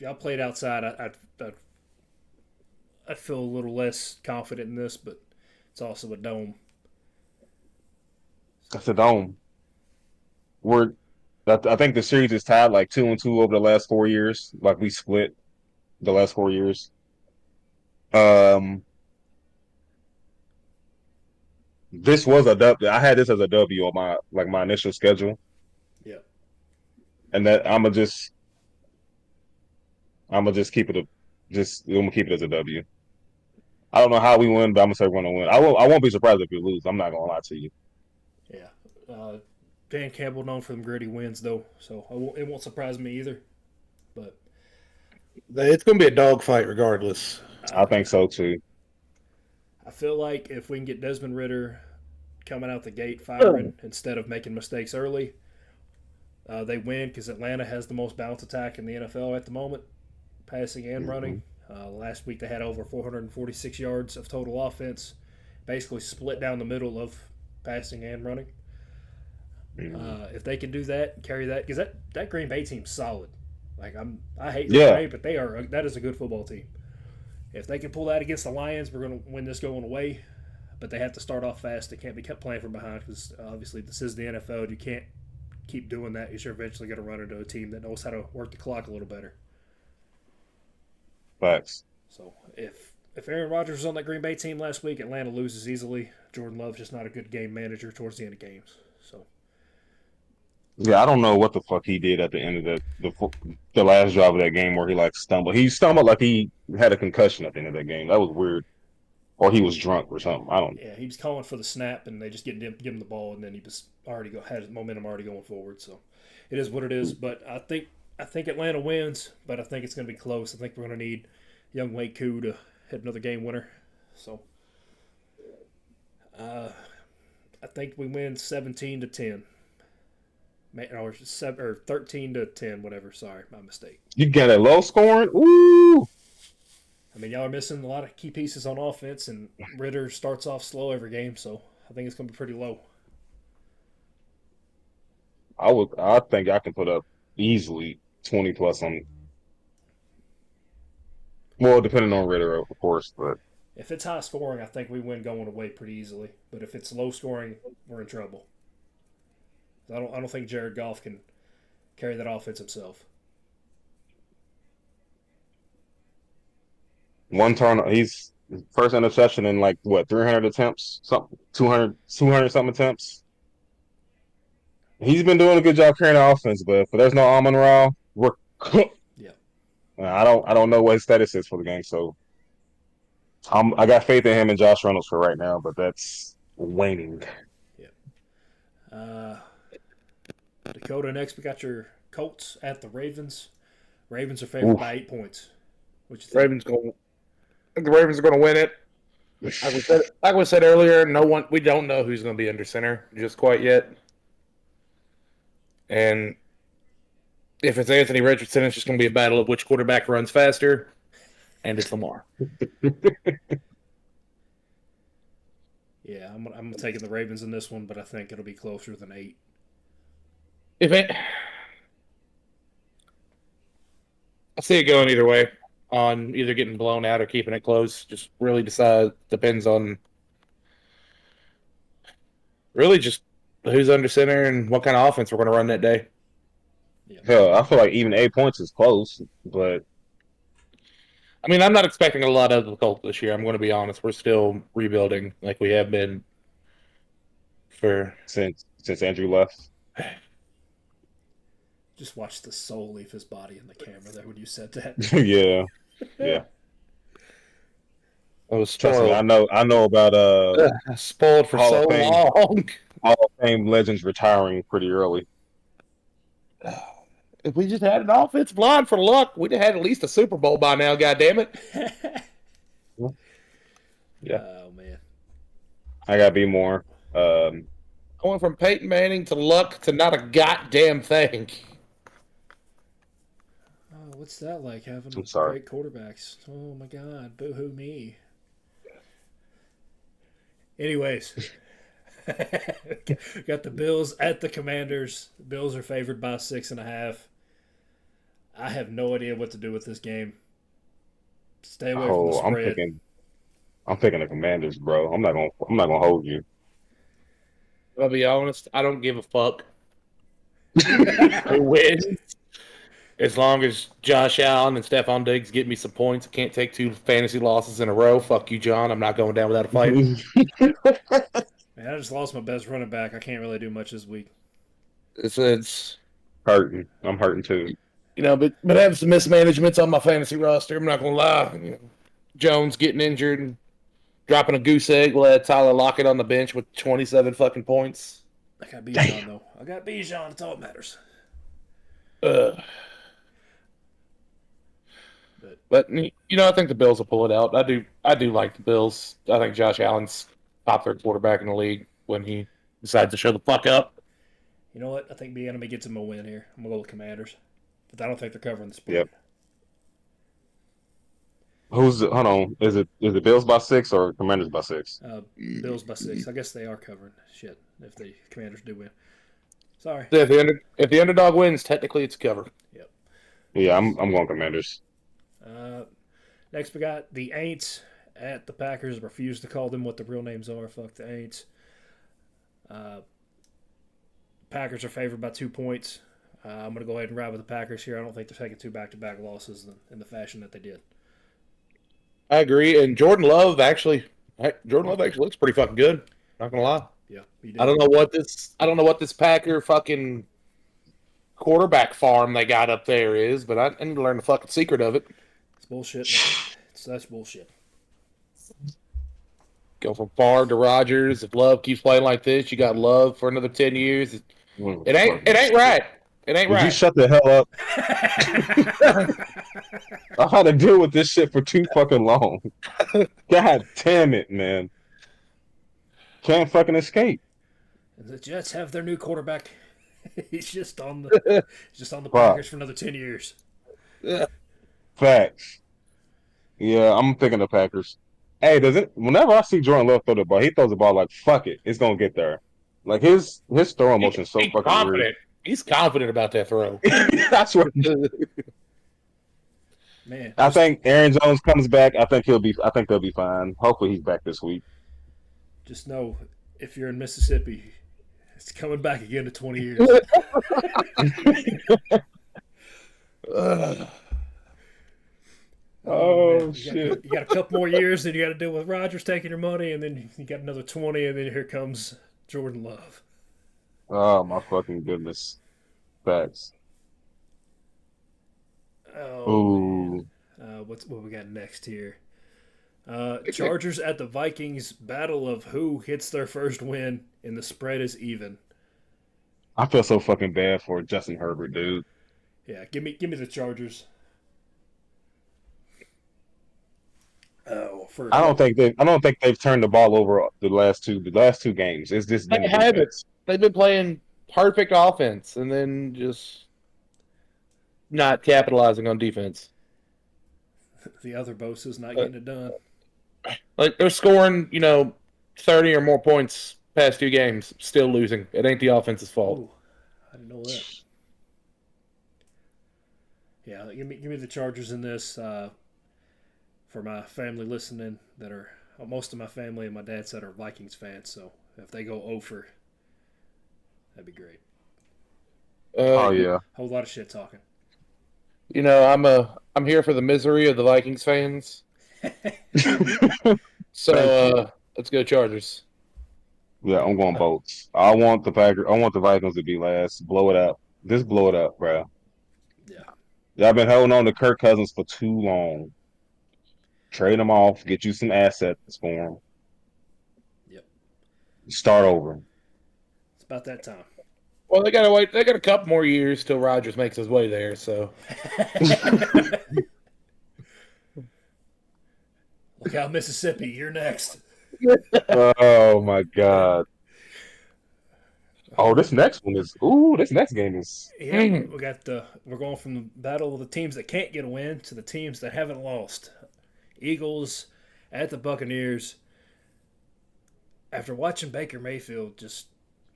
Speaker 1: y'all played outside, I'd feel a little less confident in this, but it's also a dome.
Speaker 3: That's a dome. We're I think the series is tied like 2-2 over the last 4 years. Like we split the last 4 years. Um, this was a W. I had this as a W on my initial schedule,
Speaker 1: Yeah.
Speaker 3: and that I'm gonna just keep it I'm gonna keep it as a W. I don't know how we win, but I'm gonna say we're gonna win. I won't be surprised if we lose. I'm not gonna lie to you.
Speaker 1: Yeah. Dan Campbell known for them gritty wins though, so it won't surprise me either. But
Speaker 2: It's going to be a dogfight regardless.
Speaker 3: I
Speaker 1: uh,
Speaker 3: think so too.
Speaker 1: I feel like if we can get Desmond Ritter coming out the gate firing instead of making mistakes early, they win because Atlanta has the most bounce attack in the NFL at the moment, passing and
Speaker 3: Mm-hmm.
Speaker 1: running. Last week they had over 446 yards of total offense, basically split down the middle of passing and running.
Speaker 3: Mm-hmm.
Speaker 1: If they can do that, carry that, because that Green Bay team's solid. Like I hate Green
Speaker 3: Yeah,
Speaker 1: Bay, but that is a good football team. If they can pull that against the Lions, we're going to win this going away. But they have to start off fast. They can't be kept playing from behind because obviously this is the NFL. You can't keep doing that because you're eventually going to run into a team that knows how to work the clock a little better.
Speaker 3: facts.
Speaker 1: So if Aaron Rodgers was on that Green Bay team last week, Atlanta loses easily. Jordan Love's just not a good game manager towards the end of games. So
Speaker 3: Yeah, I don't know what the fuck he did at the end of the last drive of that game where he like stumbled. He stumbled like he had a concussion at the end of that game. That was weird. Or he was drunk or something. I don't.
Speaker 1: yeah, he was calling for the snap, and they just give him the ball, and then he was had his momentum already going forward. So it is what it is. But I think Atlanta wins, but I think it's going to be close. I think we're going to need young Wade Koo to hit another game winner. So uh, I think we win 17-10. Or 13-10, whatever. Sorry, my mistake.
Speaker 3: You get a low scoring. Ooh,
Speaker 1: I mean, y'all are missing a lot of key pieces on offense, and Ritter starts off slow every game, so I think it's going to be pretty low.
Speaker 3: I think I can put up easily 20 plus on. Well, depending on Ritter, of course, but
Speaker 1: If it's high scoring, I think we win going away pretty easily. But if it's low scoring, we're in trouble. I don't think Jared Goff can carry that offense himself.
Speaker 3: one turn. He's first interception in like what 300 attempts, something 200 something attempts. He's been doing a good job carrying the offense, but if there's no Amon Ra, we're cooked.
Speaker 1: Yeah,
Speaker 3: I don't know what his status is for the game, so I got faith in him and Josh Reynolds for right now, but that's waning.
Speaker 1: yeah. Dakota next. We got your Colts at the Ravens. Ravens are favored
Speaker 3: Oof.
Speaker 1: by 8 points. What you think?
Speaker 2: Ravens going. The Ravens are going to win it. Like we said earlier, we don't know who's going to be under center just quite yet. And if it's Anthony Richardson, it's just going to be a battle of which quarterback runs faster, and it's Lamar.
Speaker 1: Yeah, I'm taking the Ravens in this one, but I think it'll be closer than 8.
Speaker 2: If it, I see it going either way on either getting blown out or keeping it close. Just really depends on really just who's under center and what kind of offense we're going to run that day.
Speaker 1: Yeah,
Speaker 3: Hell, I feel like even 8 points is close, but
Speaker 2: I mean, I'm not expecting a lot of the Colts this year. I'm going to be honest. We're still rebuilding like we have been for.
Speaker 3: since Andrew left,
Speaker 1: just watch the soul leave his body in the camera there when you said that.
Speaker 3: yeah, yeah.
Speaker 2: I was
Speaker 3: Trust me,
Speaker 2: spoiled.
Speaker 3: I know about
Speaker 2: Spoiled for
Speaker 3: Hall
Speaker 2: so
Speaker 3: of Fame
Speaker 2: long.
Speaker 3: Hall of Fame legends retiring pretty early.
Speaker 2: If we just had an offensive line for luck, we'd have had at least a Super Bowl by now. God damn it!
Speaker 3: Yeah,
Speaker 1: Oh man.
Speaker 3: I gotta be more.
Speaker 2: Going from Peyton Manning to luck to not a goddamn thing.
Speaker 1: Oh, what's that like having
Speaker 3: I'm sorry.
Speaker 1: great quarterbacks? Oh my God, boo hoo me. Anyways, got the Bills at the Commanders. The Bills are favored by 6.5. I have no idea what to do with this game. Stay away from the
Speaker 3: Oh,
Speaker 1: spread.
Speaker 3: I'm picking the Commanders, bro. I'm not gonna hold you.
Speaker 2: I'll be honest. I don't give a fuck who wins. As long as Josh Allen and Stephon Diggs get me some points, I can't take 2 fantasy losses in a row. Fuck you, John. I'm not going down without a fight.
Speaker 1: Man, I just lost my best running back. I can't really do much this week.
Speaker 2: It's
Speaker 3: Hurting. I'm hurting too.
Speaker 2: but I have some mismanagements on my fantasy roster. I'm not gonna lie. Jones getting injured and dropping a goose egg. Let Tyler Lockett on the bench with 27 fucking points.
Speaker 1: I got Bijan though. I got Bijan. That's all that matters.
Speaker 2: But I think the Bills will pull it out. I do like the Bills. I think Josh Allen's top 3rd quarterback in the league when he decides to show the fuck up.
Speaker 1: You know what? I think Bienemy gets him a win here. I'm gonna go with Commanders, but I don't think they're covering the spread.
Speaker 3: Yep. Hold on? Is it Bills by 6 or Commanders by 6?
Speaker 1: Bills by 6. I guess they are covering. Shit, if the Commanders do win. Sorry.
Speaker 2: If the underdog wins, technically it's a cover.
Speaker 1: Yep.
Speaker 3: Yeah, I'm going Commanders.
Speaker 1: Next, we got the Aints at the Packers. Refuse to call them what the real names are. Fuck the Aints. Packers are favored by 2 points. I'm going to go ahead and ride with the Packers here. I don't think they're taking 2 back-to-back losses in the fashion that they did.
Speaker 2: I agree. And Jordan Love actually looks pretty fucking good. Not gonna lie.
Speaker 1: Yeah,
Speaker 2: I don't know what this Packer fucking quarterback farm they got up there is, but I need to learn the fucking secret of it.
Speaker 1: It's bullshit. That's bullshit.
Speaker 2: Go from Favre to Rodgers. If Love keeps playing like this, you got Love for another 10 years. It ain't right. It ain't right.
Speaker 3: You shut the hell up. I had to deal with this shit for too fucking long. God damn it, man. Can't fucking escape.
Speaker 1: The Jets have their new quarterback. He's just on the Packers for another 10 years.
Speaker 3: Facts. Yeah, I'm picking the Packers. Hey, whenever I see Jordan Love throw the ball, he throws the ball like fuck it, it's gonna get there. Like his throwing motion is so fucking
Speaker 2: confident.
Speaker 3: weird.
Speaker 2: He's confident about that throw.
Speaker 3: That's what.
Speaker 1: Man,
Speaker 3: I think Aaron Jones comes back. I think they'll be fine. Hopefully he's back this week.
Speaker 1: Just know if you're in Mississippi, it's coming back again to 20 years.
Speaker 3: Shit!
Speaker 1: You got a couple more years, and you got to deal with Rodgers taking your money, and then you got another 20, and then here comes Jordan Love.
Speaker 3: Oh my fucking goodness! Facts.
Speaker 1: Oh, what we got next here? Chargers at the Vikings. Battle of who hits their first win, and the spread is even.
Speaker 3: I feel so fucking bad for Justin Herbert, dude.
Speaker 1: Yeah, give me the Chargers.
Speaker 3: I don't think they've turned the ball over the last two games. It's just
Speaker 2: they haven't. They've been playing perfect offense and then just not capitalizing on defense.
Speaker 1: The other Bosa's not getting it done.
Speaker 2: Like they're scoring, 30 or more points past 2 games, still losing. It ain't the offense's fault.
Speaker 1: Ooh, I didn't know that. Yeah, give me the Chargers in this. For my family listening, that are most of my family and my dad said are Vikings fans. So if they go over, that'd be great.
Speaker 3: Oh yeah,
Speaker 1: whole lot of shit talking.
Speaker 2: I'm here for the misery of the Vikings fans. So let's go Chargers.
Speaker 3: Yeah, I'm going Bolts. I want the Vikings to be last. Blow it up. Just blow it up, bro.
Speaker 1: Yeah.
Speaker 3: Y'all been holding on to Kirk Cousins for too long. Trade him off. Get you some assets for him.
Speaker 1: Yep.
Speaker 3: Start over.
Speaker 1: It's about that time.
Speaker 2: Well, they gotta wait. They got a couple more years till Rodgers makes his way there. So.
Speaker 1: Look out, Mississippi! You're next.
Speaker 3: Oh my God. Oh, this next game is.
Speaker 1: Yeah, we're going from the battle of the teams that can't get a win to the teams that haven't lost. Eagles at the Buccaneers. After watching Baker Mayfield just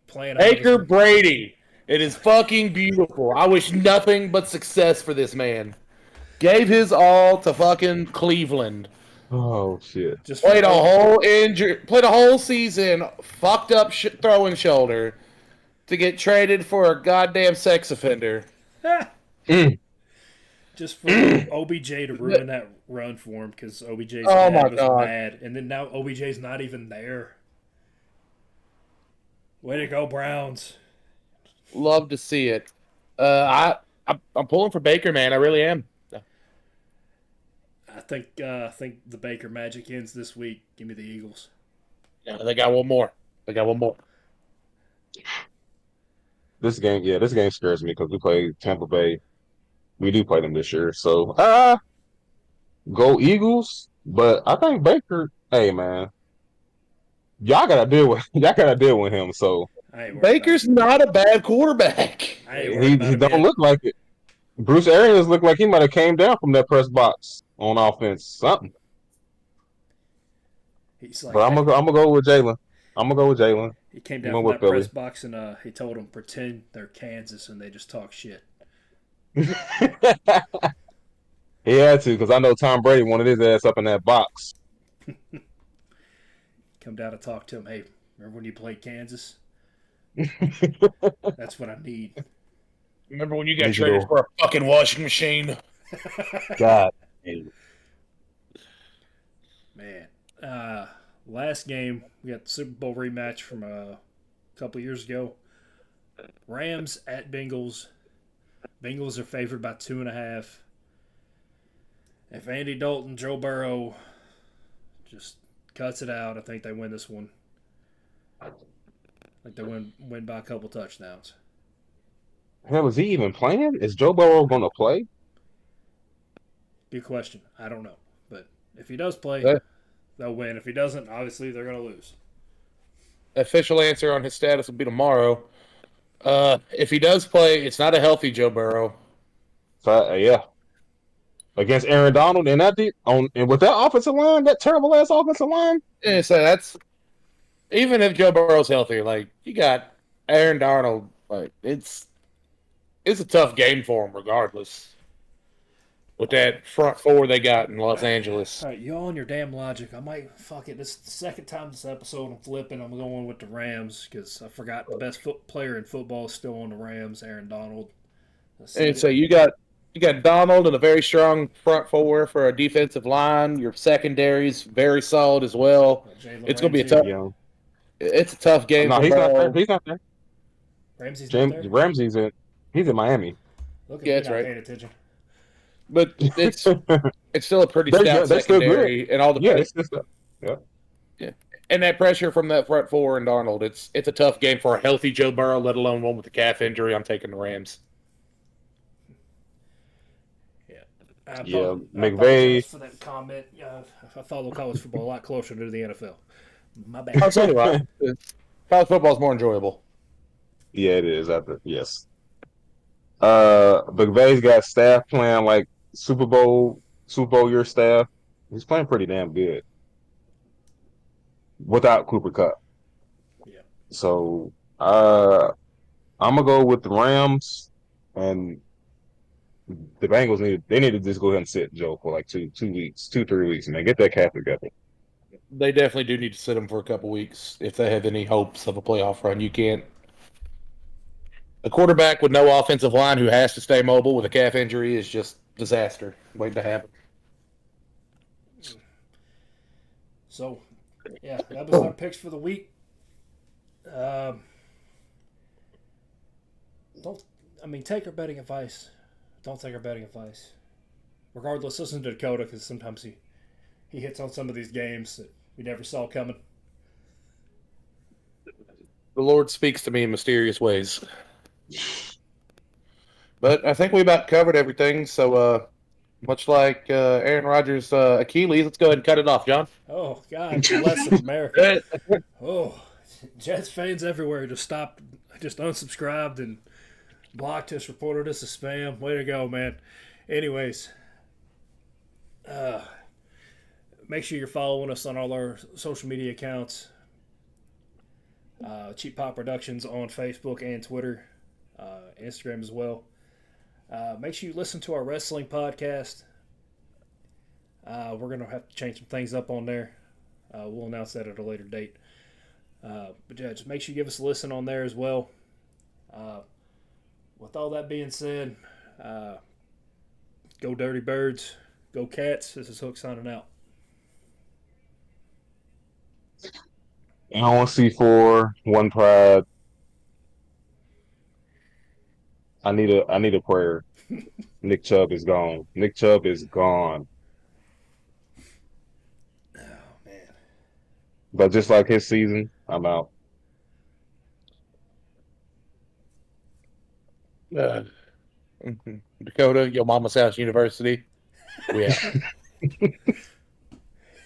Speaker 1: playing
Speaker 2: Baker Brady. It is fucking beautiful. I wish nothing but success for this man. Gave his all to fucking Cleveland.
Speaker 3: Oh shit.
Speaker 1: Just for
Speaker 2: Played a
Speaker 1: no,
Speaker 2: whole played a whole season, fucked up throwing shoulder to get traded for a goddamn sex offender.
Speaker 3: Mm.
Speaker 1: just for OBJ to ruin that run for him because OBJ's
Speaker 2: Oh
Speaker 1: dad
Speaker 2: my
Speaker 1: was
Speaker 2: God.
Speaker 1: mad, and then now OBJ's not even there. Way to go, Browns!
Speaker 2: Love to see it. I'm pulling for Baker, man. I really am.
Speaker 1: I think the Baker magic ends this week. Give me the Eagles.
Speaker 2: Yeah, they got one more.
Speaker 3: This game scares me because we play Tampa Bay. We do play them this year, so go Eagles. But I think Baker, hey man, y'all gotta deal with him. So
Speaker 1: I ain't worried about
Speaker 2: Baker's
Speaker 1: it.
Speaker 2: not a bad quarterback.
Speaker 1: I ain't worried about
Speaker 3: he
Speaker 1: him
Speaker 3: don't
Speaker 1: yet.
Speaker 3: look like it. Bruce Arians looked like he might have came down from that press box on offense. Something.
Speaker 1: He's
Speaker 3: But
Speaker 1: like,
Speaker 3: I'm gonna go with Jalen. I'm gonna go with Jalen.
Speaker 1: he came
Speaker 3: I'm
Speaker 1: down
Speaker 3: going
Speaker 1: from
Speaker 3: with
Speaker 1: that press
Speaker 3: Philly.
Speaker 1: box and he told them pretend they're Kansas and they just talk shit.
Speaker 3: He had to because I know Tom Brady wanted his ass up in that box.
Speaker 1: Come down to talk to him. Hey, remember when you played Kansas? That's what I need.
Speaker 2: Remember when you got traded
Speaker 3: Digital.
Speaker 2: for a fucking washing machine?
Speaker 3: God.
Speaker 1: Man, last game we got the Super Bowl rematch from a couple years ago. Rams at Bengals. Bengals are favored by 2.5. If Andy Dalton, Joe Burrow just cuts it out, I think they win this one. I think they win by a couple touchdowns.
Speaker 3: Hell, is he even playing? Is Joe Burrow gonna play?
Speaker 1: Good question. I don't know, but if he does play,
Speaker 2: The
Speaker 1: they'll win. If he doesn't, obviously they're going to lose.
Speaker 2: official answer on his status will be tomorrow. If he does play, it's not a healthy Joe Burrow.
Speaker 3: So, yeah. Against Aaron Donald and and with that offensive line, that terrible ass offensive line.
Speaker 2: Yeah, so that's even if Joe Burrow's healthy, like you got Aaron Darnold, like it's a tough game for him regardless. With that front four they got in Los Angeles.
Speaker 1: All right, y'all and your damn logic. I might fuck it. This is the second time this episode I'm flipping. I'm going with the Rams because I forgot the best player in football is still on the Rams, Aaron Donald.
Speaker 2: And so you got Donald and a very strong front four for a defensive line. Your secondary's very solid as well.
Speaker 1: Jalen
Speaker 2: It's gonna be a
Speaker 1: Ramsey.
Speaker 2: tough.
Speaker 3: Yeah.
Speaker 2: It's a tough game
Speaker 3: No,
Speaker 2: for
Speaker 3: he's not there.
Speaker 2: Burrow.
Speaker 3: He's not there.
Speaker 1: Ramsey's not
Speaker 3: James
Speaker 1: there.
Speaker 3: Ramsey's in. He's in Miami.
Speaker 1: Look at
Speaker 2: Yeah,
Speaker 1: me
Speaker 2: that's
Speaker 1: not
Speaker 2: right.
Speaker 1: paying attention.
Speaker 2: But it's still a pretty
Speaker 3: They're
Speaker 2: stout
Speaker 3: good. They're still good.
Speaker 2: secondary, and all the
Speaker 3: Yeah, it's just yeah.
Speaker 2: yeah. And that pressure from that front four and Darnold. It's a tough game for a healthy Joe Burrow, let alone one with a calf injury. I'm taking the Rams.
Speaker 1: I
Speaker 3: Yeah,
Speaker 1: apologize
Speaker 3: McVay.
Speaker 1: for that comment. I follow college football a lot closer to the NFL. My bad.
Speaker 2: Oh, so do I. College football is more enjoyable.
Speaker 3: Yeah, it is. Yes. McVay's got staff playing like Super Bowl year staff. He's playing pretty damn good without Cooper Cup.
Speaker 1: Yeah.
Speaker 3: So I'm gonna go with the Rams, and the Bengals need to just go ahead and sit Joe for like 2 3 weeks, and then get that calf together.
Speaker 2: They definitely do need to sit him for a couple weeks if they have any hopes of a playoff run. You can't. A quarterback with no offensive line who has to stay mobile with a calf injury is just disaster waiting to happen.
Speaker 1: So, yeah, that was our picks for the week. Take our betting advice. Don't take our betting advice. Regardless, listen to Dakota because sometimes he hits on some of these games that we never saw coming.
Speaker 2: The Lord speaks to me in mysterious ways. But I think we about covered everything. So, much like Aaron Rodgers' Achilles, let's go ahead and cut it off, John.
Speaker 1: Oh, God bless America. Oh, Jets fans everywhere just unsubscribed and blocked us, reported us as spam. Way to go, man. Anyways, make sure you're following us on all our social media accounts. Cheap Pop Productions on Facebook and Twitter. Instagram as well. Make sure you listen to our wrestling podcast. We're going to have to change some things up on there. We'll announce that at a later date. But yeah, just make sure you give us a listen on there as well. With all that being said, go Dirty Birds, go Cats. This is Hook signing out.
Speaker 3: I want C4, One Pride. I need a prayer. Nick Chubb is gone. Nick Chubb is gone.
Speaker 1: Oh man.
Speaker 3: But just like his season, I'm out.
Speaker 2: Uh, Dakota, your mama's house university. We out.